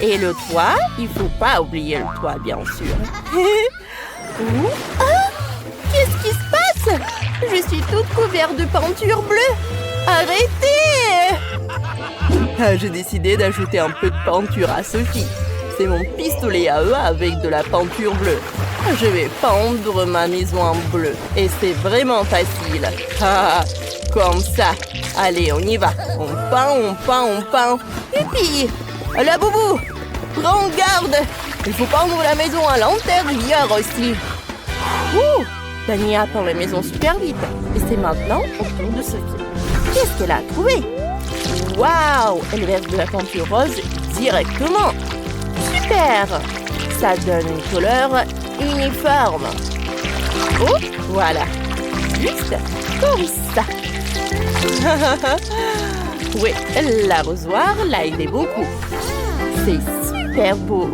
Et le toit, il faut pas oublier le toit, bien sûr. Ah, qu'est-ce qui se passe? Je suis toute couverte de peinture bleue. Arrêtez! Ah, j'ai décidé d'ajouter un peu de peinture à Sophie. C'est mon pistolet à eux avec de la peinture bleue. Je vais peindre ma maison en bleu. Et c'est vraiment facile. Ah, comme ça. Allez, on y va. On peint, on peint, on peint. Youpi! La boubou! Prends garde! Il faut peindre la maison à l'intérieur aussi. Ouh! Dani a peint la maison super vite. Et c'est maintenant au tour de Sophie. Qu'est-ce qu'elle a trouvé? Waouh! Elle verse de la peinture rose directement. Super! Ça donne une couleur uniforme. Oh, voilà. Juste comme ça. Oui, l'arrosoir l'a aidé beaucoup. C'est super beau.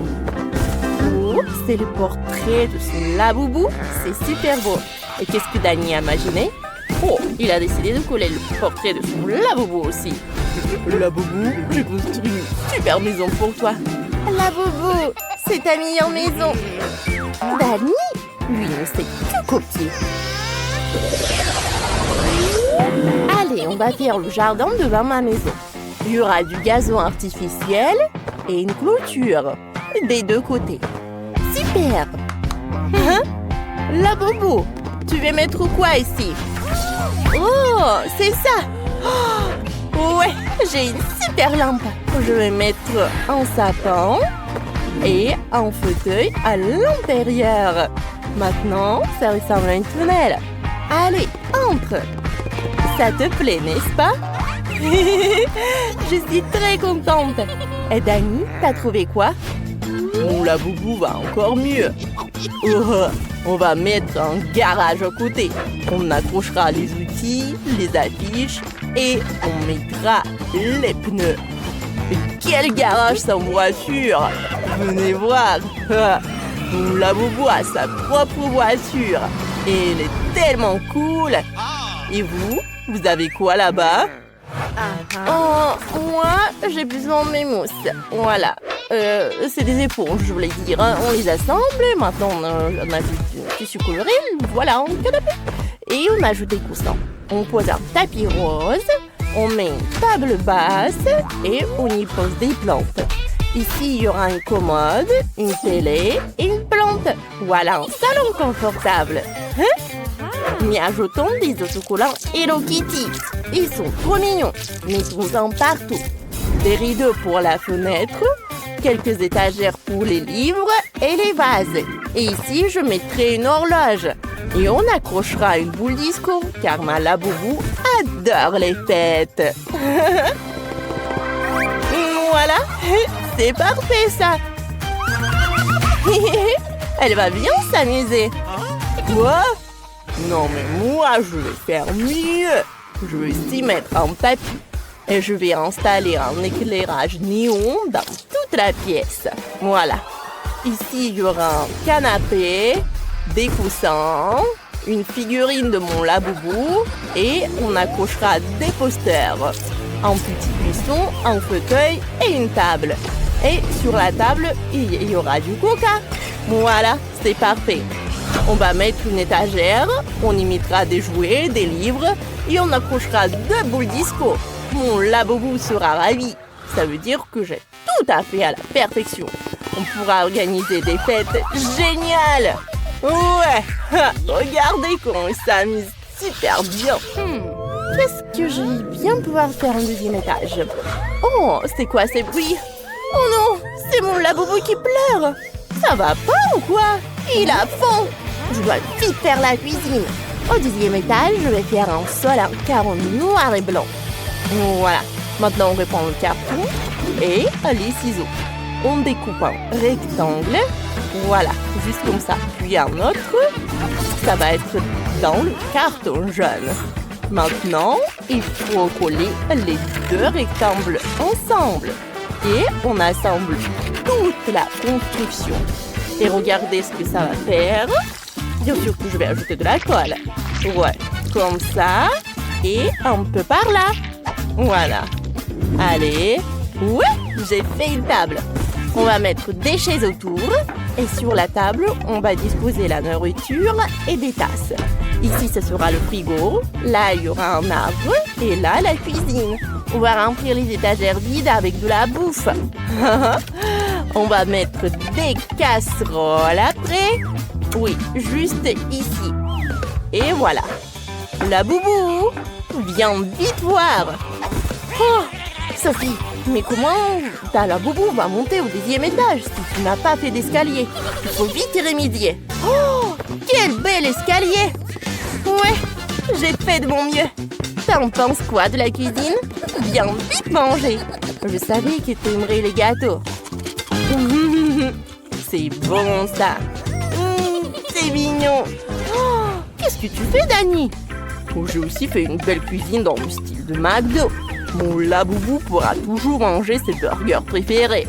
Oh, c'est le portrait de son laboubou. C'est super beau. Et qu'est-ce que Dani a imaginé? Oh, il a décidé de coller le portrait de son laboubou aussi. Laboubou, j'ai construit une super maison pour toi. Laboubou, c'est ta meilleure maison. Dani, lui, ne sait que copier. Allez, on va faire le jardin devant ma maison. Il y aura du gazon artificiel et une clôture des deux côtés. Super! Hein? La bobo, tu veux mettre quoi ici? Oh, c'est ça! Oh, ouais, j'ai une super lampe. Je vais mettre un sapin et un fauteuil à l'intérieur. Maintenant, ça ressemble à une fenêtre. Allez, entre! Ça te plaît, n'est-ce pas? Je suis très contente. Et Dani, t'as trouvé quoi? Mon laboubou va encore mieux. Oh, on va mettre un garage à côté. On accrochera les outils, les affiches et on mettra les pneus. Mais quel garage sans voiture! Venez voir. Mon laboubou a sa propre voiture. Et elle est tellement cool. Et vous? Vous avez quoi là-bas? Oh, moi, j'ai besoin de mes mousses. Voilà. C'est des éponges, je voulais dire. On les assemble. Maintenant, on ajoute du tissu coloré. Voilà, un canapé. Et on ajoute des coussins. On pose un tapis rose. On met une table basse. Et on y pose des plantes. Ici, il y aura une commode, une télé et une plante. Voilà un salon confortable. Mais ajoutons des autocollants Hello Kitty. Ils sont trop mignons. Mettons-en partout. Des rideaux pour la fenêtre, quelques étagères pour les livres et les vases. Et ici, je mettrai une horloge. Et on accrochera une boule disco, car ma laboubou adore les fêtes. Voilà, c'est parfait ça. Elle va bien s'amuser. Quoi? Non, mais moi, je vais faire mieux. Je vais aussi mettre un tapis. Et je vais installer un éclairage néon dans toute la pièce. Voilà. Ici, il y aura un canapé, des coussins, une figurine de mon laboubou et on accrochera des posters. Un petit buisson, un fauteuil et une table. Et sur la table, il y aura du coca. Voilà, c'est parfait. On va mettre une étagère, on y mettra des jouets, des livres et on accrochera 2 boules disco. Mon laboubou sera ravi. Ça veut dire que j'ai tout à fait à la perfection. On pourra organiser des fêtes géniales. Ouais, regardez comment ils s'amusent super bien. Qu'est-ce que j'ai bien pouvoir faire au deuxième étage? Oh, c'est quoi ces bruits? Oh non, c'est mon laboubou qui pleure. Ça va pas ou quoi? Il a faim. Je dois vite faire la cuisine. Au deuxième étage, je vais faire un sol en carreau noir et blanc. Voilà. Maintenant, on reprend le carton et les ciseaux. On découpe un rectangle. Voilà, juste comme ça. Puis un autre. Ça va être dans le carton jaune. Maintenant, il faut coller les deux rectangles ensemble. Et on assemble toute la construction. Et regardez ce que ça va faire. Bien sûr que je vais ajouter de la colle. Ouais, comme ça. Et un peu par là. Voilà. Allez. Ouais, j'ai fait une table. On va mettre des chaises autour. Et sur la table, on va disposer la nourriture et des tasses. Ici, ce sera le frigo. Là, il y aura un arbre. Et là, la cuisine. On va remplir les étagères vides avec de la bouffe. On va mettre des casseroles après. Oui, juste ici. Et voilà. La boubou, viens vite voir. Oh, Sophie, mais comment la boubou va monter au deuxième étage si tu n'as pas fait d'escalier? Il faut vite y remédier. Oh, quel bel escalier! Ouais, j'ai fait de mon mieux. T'en penses quoi de la cuisine? Viens vite manger. Je savais que tu aimerais les gâteaux. C'est bon ça. C'est mignon. Oh, qu'est-ce que tu fais, Dani? Oh, j'ai aussi fait une belle cuisine dans le style de McDo. Mon laboubou pourra toujours manger ses burgers préférés.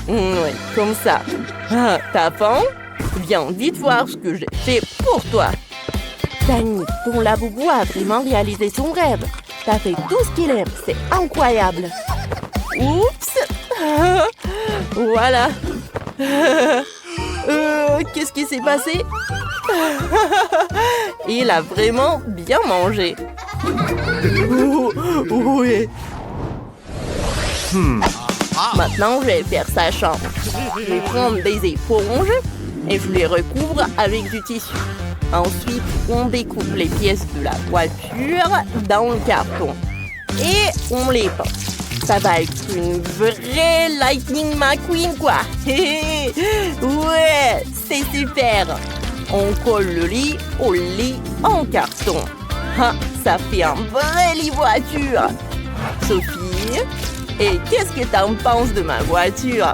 Oui, comme ça. Ah, t'as faim? Viens vite voir ce que j'ai fait pour toi. Dani, ton laboubou a vraiment réalisé son rêve. T'as fait tout ce qu'il aime. C'est incroyable. Oups. Voilà. Qu'est-ce qui s'est passé? Il a vraiment bien mangé. Oui. Maintenant, je vais faire sa chambre. Je vais prendre des éponges et je les recouvre avec du tissu. Ensuite, on découpe les pièces de la voiture dans le carton. Et on les peint. Ça va être une vraie Lightning McQueen, quoi. Ouais, c'est super. On colle le lit au lit en carton. Ça fait un vrai lit voiture. Sophie, et qu'est-ce que t'en penses de ma voiture?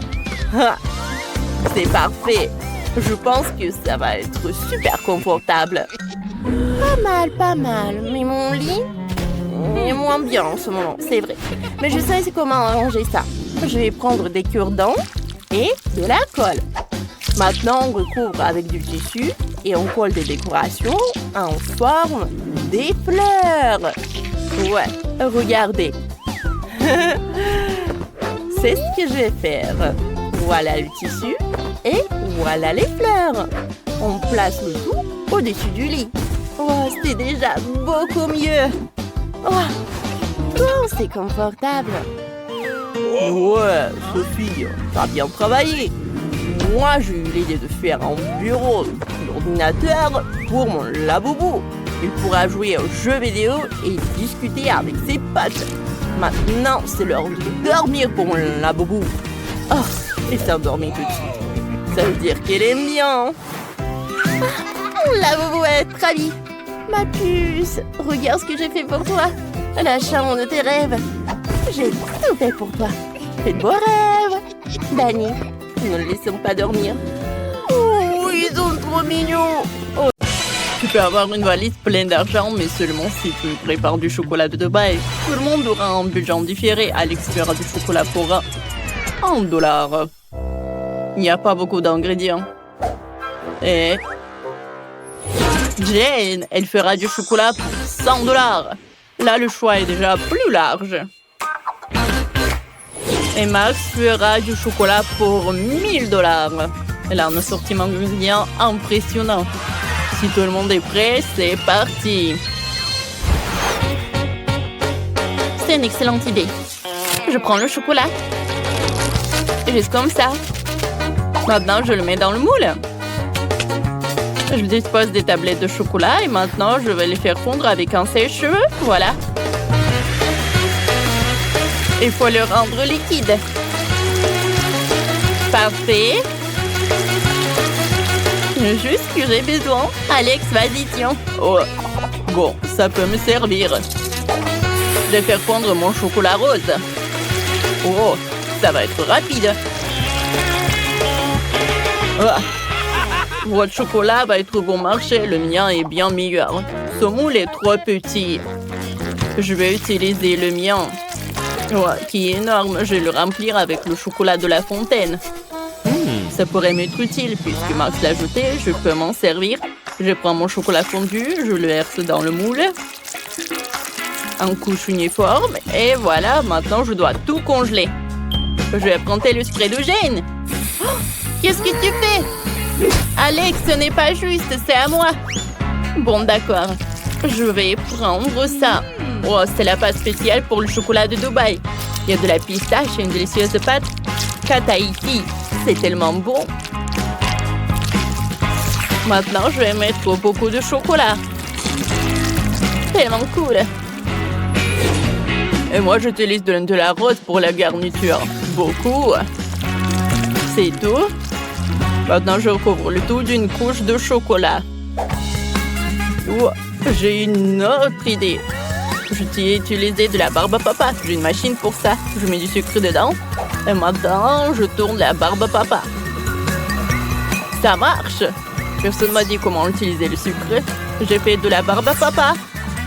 C'est parfait. Je pense que ça va être super confortable. Pas mal. Mais mon lit est moins bien en ce moment, c'est vrai. Mais je sais comment arranger ça. Je vais prendre des cure-dents et de la colle. Maintenant, on recouvre avec du tissu et on colle des décorations en forme des fleurs. Ouais, regardez. C'est ce que je vais faire. Voilà le tissu et voilà les fleurs. On place le tout au-dessus du lit. Oh, c'est déjà beaucoup mieux. Oh, c'est confortable. Ouais, Sophie, t'as bien travaillé. Moi, j'ai eu l'idée de faire un bureau d'ordinateur pour mon laboubou. Il pourra jouer aux jeux vidéo et discuter avec ses potes. Maintenant, c'est l'heure de dormir pour mon laboubou. Oh, et s'endormir tout de suite. Ça veut dire qu'elle aime bien. Mon laboubou est ravi. Ma puce, regarde ce que j'ai fait pour toi. La chambre de tes rêves. J'ai tout fait pour toi. Fais de beaux rêves. Dani, ne le laissons pas dormir. Oh, ils sont trop mignons. Oh. Tu peux avoir une valise pleine d'argent, mais seulement si tu prépares du chocolat de Dubaï. Tout le monde aura un budget différé. Alex fera du chocolat pour $1. Il n'y a pas beaucoup d'ingrédients. Et Jane, elle fera du chocolat pour $100. Là, le choix est déjà plus large. Et Max fera du chocolat pour $1000. Elle a un assortiment d'ingrédients impressionnant. Si tout le monde est prêt, c'est parti. C'est une excellente idée. Je prends le chocolat. Juste comme ça. Maintenant, je le mets dans le moule. Je dispose des tablettes de chocolat et maintenant, je vais les faire fondre avec un sèche-cheveux. Voilà. Il faut le rendre liquide. Parfait. Juste ce que j'ai besoin. Alex, vas-y, tiens. Oh. Bon, ça peut me servir. Je vais faire fondre mon chocolat rose. Oh, ça va être rapide. Ah. Votre chocolat va être bon marché. Le mien est bien meilleur. Ce moule est trop petit. Je vais utiliser le mien. Oh, qui est énorme. Je vais le remplir avec le chocolat de la fontaine. Ça pourrait m'être utile puisque Max l'a jeté. Je peux m'en servir. Je prends mon chocolat fondu. Je le verse dans le moule. En couche uniforme. Et voilà, maintenant je dois tout congeler. Je vais prendre le sucre d'Eugène. Oh, qu'est-ce que tu fais? Alex, ce n'est pas juste, c'est à moi. Bon, d'accord. Je vais prendre ça. Oh, c'est la pâte spéciale pour le chocolat de Dubaï. Il y a de la pistache et une délicieuse pâte Kataïti. C'est tellement bon. Maintenant, je vais mettre beaucoup de chocolat. Tellement cool. Et moi, j'utilise de la rose pour la garniture. Beaucoup. C'est tout. Maintenant, je recouvre le tout d'une couche de chocolat. Oh, j'ai une autre idée. Je t'ai utilisé de la barbe à papa. J'ai une machine pour ça. Je mets du sucre dedans. Et maintenant, je tourne la barbe à papa. Ça marche. Personne ne m'a dit comment utiliser le sucre. J'ai fait de la barbe à papa.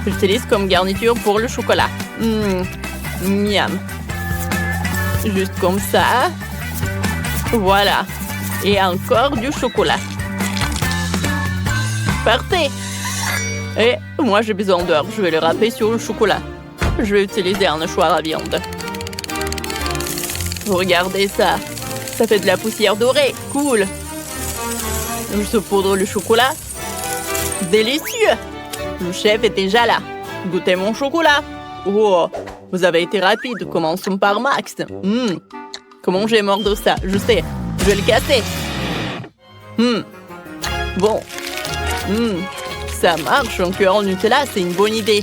J'utilise comme garniture pour le chocolat. Miam. Juste comme ça. Voilà. Et encore du chocolat. Parfait. Et moi, j'ai besoin d'heures. Je vais le râper sur le chocolat. Je vais utiliser un hachoir à viande. Regardez ça. Ça fait de la poussière dorée. Cool. Je saupoudre le chocolat. Délicieux. Le chef est déjà là. Goûtez mon chocolat. Oh, vous avez été rapide. Commençons par Max. Comment j'ai mordre ça? Je sais. Je vais le casser. Bon. Ça marche. Un cœur en Nutella, c'est une bonne idée.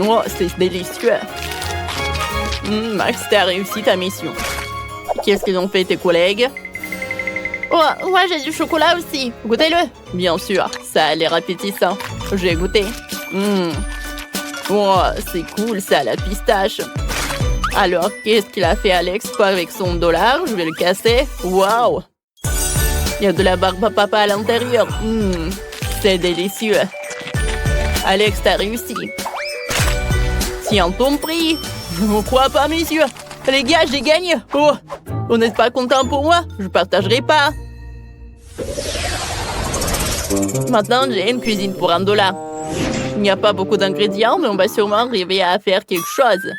Oh, c'est délicieux. Max, tu as réussi ta mission. Qu'est-ce qu'ils ont fait tes collègues? Oh, moi j'ai du chocolat aussi. Goûtez-le. Bien sûr, ça a l'air appétissant. J'ai goûté. Oh, c'est cool ça, la pistache. Alors, qu'est-ce qu'il a fait Alex avec son dollar? Je vais le casser. Waouh! Il y a de la barbe à papa à l'intérieur. C'est délicieux. Alex, t'as réussi. Tiens ton prix. Je ne crois pas, messieurs. Les gars, j'ai gagné. Oh, vous n'êtes pas content pour moi? Je partagerai pas. Maintenant, j'ai une cuisine pour $1. Il n'y a pas beaucoup d'ingrédients, mais on va sûrement arriver à faire quelque chose.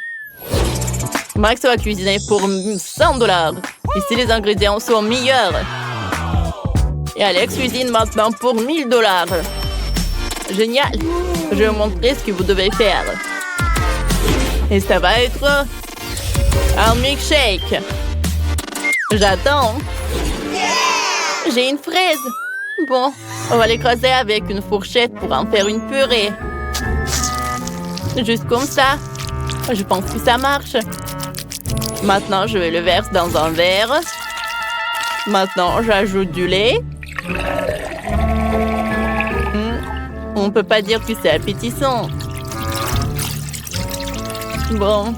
Max va cuisiner pour $100. Ici, les ingrédients sont meilleurs. Et Alex cuisine maintenant pour $1000. Génial. Je vais vous montrer ce que vous devez faire. Et ça va être un milkshake. J'attends. J'ai une fraise. Bon, on va l'écraser avec une fourchette pour en faire une purée. Juste comme ça. Je pense que ça marche. Maintenant, je vais le verser dans un verre. Maintenant, j'ajoute du lait. On ne peut pas dire que c'est appétissant. Bon.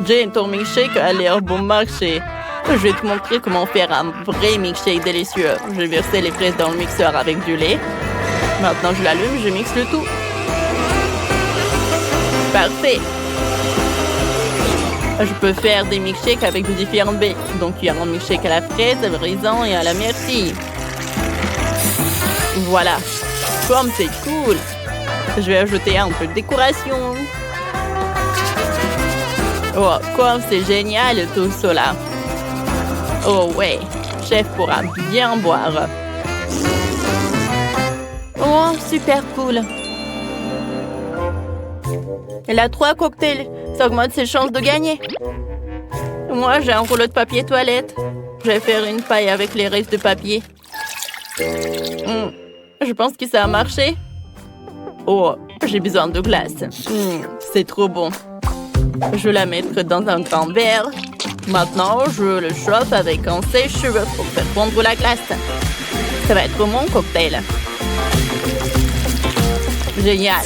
Jane, ton milkshake a l'air bon marché. Je vais te montrer comment faire un vrai milkshake délicieux. Je vais verser les fraises dans le mixeur avec du lait. Maintenant, je l'allume, je mixe le tout. Parfait. Je peux faire des milkshakes avec de différents baies. Donc, il y a un milkshake à la fraise, à la raisin et à la myrtille. Voilà. Comme c'est cool. Je vais ajouter un peu de décoration. Oh, comme c'est génial tout cela. Oh ouais, chef pourra bien boire. Oh, super cool. Elle a 3 cocktails. Ça augmente ses chances de gagner. Moi, j'ai un rouleau de papier toilette. Je vais faire une paille avec les restes de papier. Je pense que ça a marché. Oh, j'ai besoin de glace. C'est trop bon. Je vais la mettre dans un grand verre. Maintenant, je le chauffe avec un sèche-cheveux pour faire fondre la glace. Ça va être mon cocktail. Génial.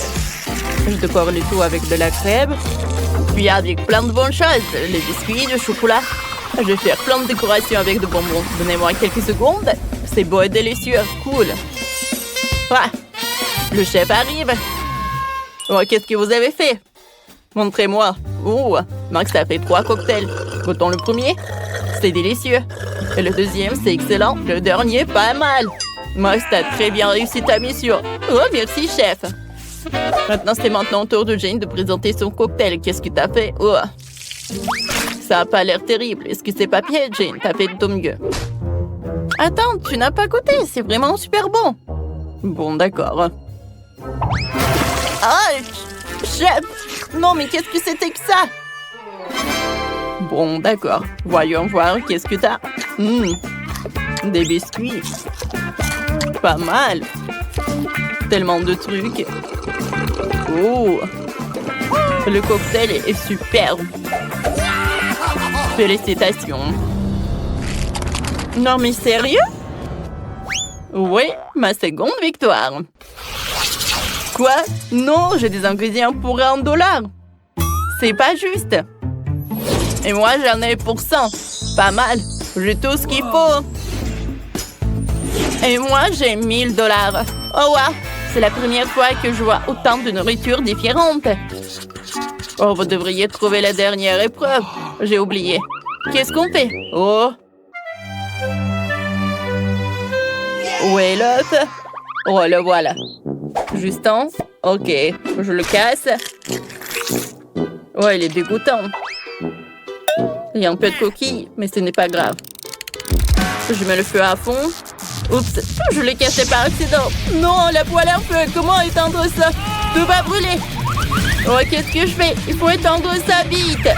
Je décore le tout avec de la crème. Puis avec plein de bonnes choses. Les biscuits, le chocolat. Je vais faire plein de décorations avec de bonbons. Donnez-moi quelques secondes. C'est beau et délicieux. Cool. Ah, le chef arrive. Oh, qu'est-ce que vous avez fait? Montrez-moi. Oh, Max a fait 3 cocktails. Goûtons le premier. C'est délicieux. Et le deuxième, c'est excellent. Le dernier, pas mal. Max, t'as très bien réussi ta mission. Oh, merci, chef. Maintenant, c'est maintenant au tour de Jane de présenter son cocktail. Qu'est-ce que t'as fait? Oh. Ça a pas l'air terrible. Est-ce que c'est papier, Jane? T'as fait de ton mieux. Attends, tu n'as pas goûté. C'est vraiment super bon. Bon, d'accord. Ah, chef! Non, mais qu'est-ce que c'était que ça? Bon, d'accord. Voyons voir, qu'est-ce que t'as? Des biscuits. Pas mal. Tellement de trucs. Oh! Le cocktail est superbe. Félicitations. Non, mais sérieux? Oui, ma seconde victoire. Quoi? Non, j'ai des ingrédients pour $1. C'est pas juste. Et moi, j'en ai pour 100. Pas mal. J'ai tout ce qu'il faut. Et moi, j'ai $1000. Oh, wow. C'est la première fois que je vois autant de nourriture différente. Oh, vous devriez trouver la dernière épreuve. J'ai oublié. Qu'est-ce qu'on fait? Oh. Où est l'autre? Oh, le voilà. Justin? Ok, je le casse. Oh, il est dégoûtant. Il y a un peu de coquille, mais ce n'est pas grave. Je mets le feu à fond. Oups, je l'ai cassé par accident. Non, la poêle à feu, comment éteindre ça? Tout va brûler. Oh, qu'est-ce que je fais? Il faut éteindre ça vite.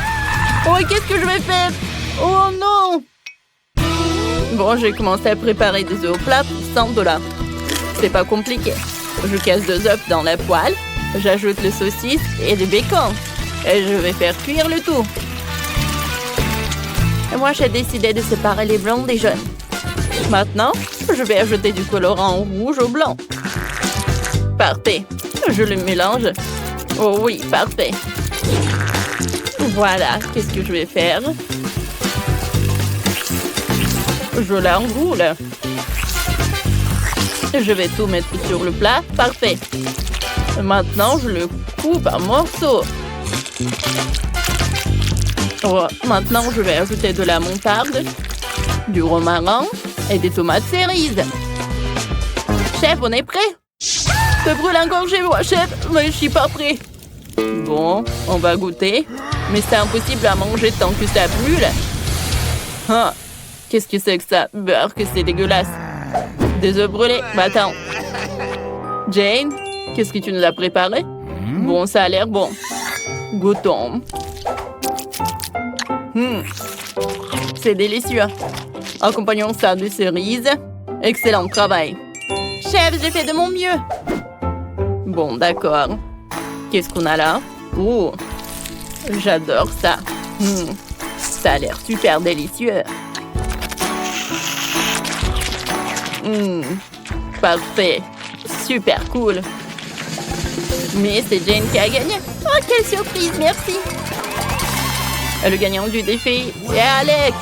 Oh, qu'est-ce que je vais faire? Oh non! Bon, j'ai commencé à préparer des œufs au plat pour $100. C'est pas compliqué. Je casse 2 œufs dans la poêle. J'ajoute le saucisse et du bacon. Et je vais faire cuire le tout. Et moi, j'ai décidé de séparer les blancs des jaunes. Maintenant, je vais ajouter du colorant rouge au blanc. Parfait. Je le mélange. Oh oui, parfait. Voilà, qu'est-ce que je vais faire? Je l'enroule. Je vais tout mettre sur le plat. Parfait. Maintenant, je le coupe en morceaux. Oh, maintenant, je vais ajouter de la moutarde, du romarin et des tomates cerises. Chef, on est prêt? Ça brûle encore chez moi, chef, mais je suis pas prêt. Bon, on va goûter. Mais c'est impossible à manger tant que ça brûle. Ah, qu'est-ce que c'est que ça? Beurre, que c'est dégueulasse. Des œufs brûlés. Bah attends. Jane, qu'est-ce que tu nous as préparé? Bon, ça a l'air bon. Goûtons. C'est délicieux. Accompagnons ça de cerises. Excellent travail. Chef, j'ai fait de mon mieux. Bon, d'accord. Qu'est-ce qu'on a là? Oh, j'adore ça. Ça a l'air super délicieux. Parfait. Super cool. Mais c'est Jane qui a gagné. Oh, quelle surprise, merci. Le gagnant du défi est Alex.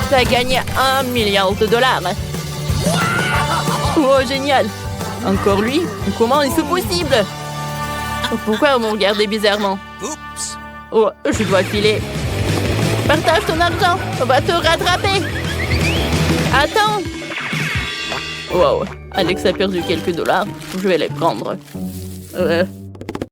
Ça a gagné $1 milliard. Oh, génial. Encore lui? Comment est-ce possible? Pourquoi vous me regardez bizarrement? Oh, je dois filer. Partage ton argent. On va te rattraper. Attends. Wow. Alex a perdu quelques $. Je vais les prendre.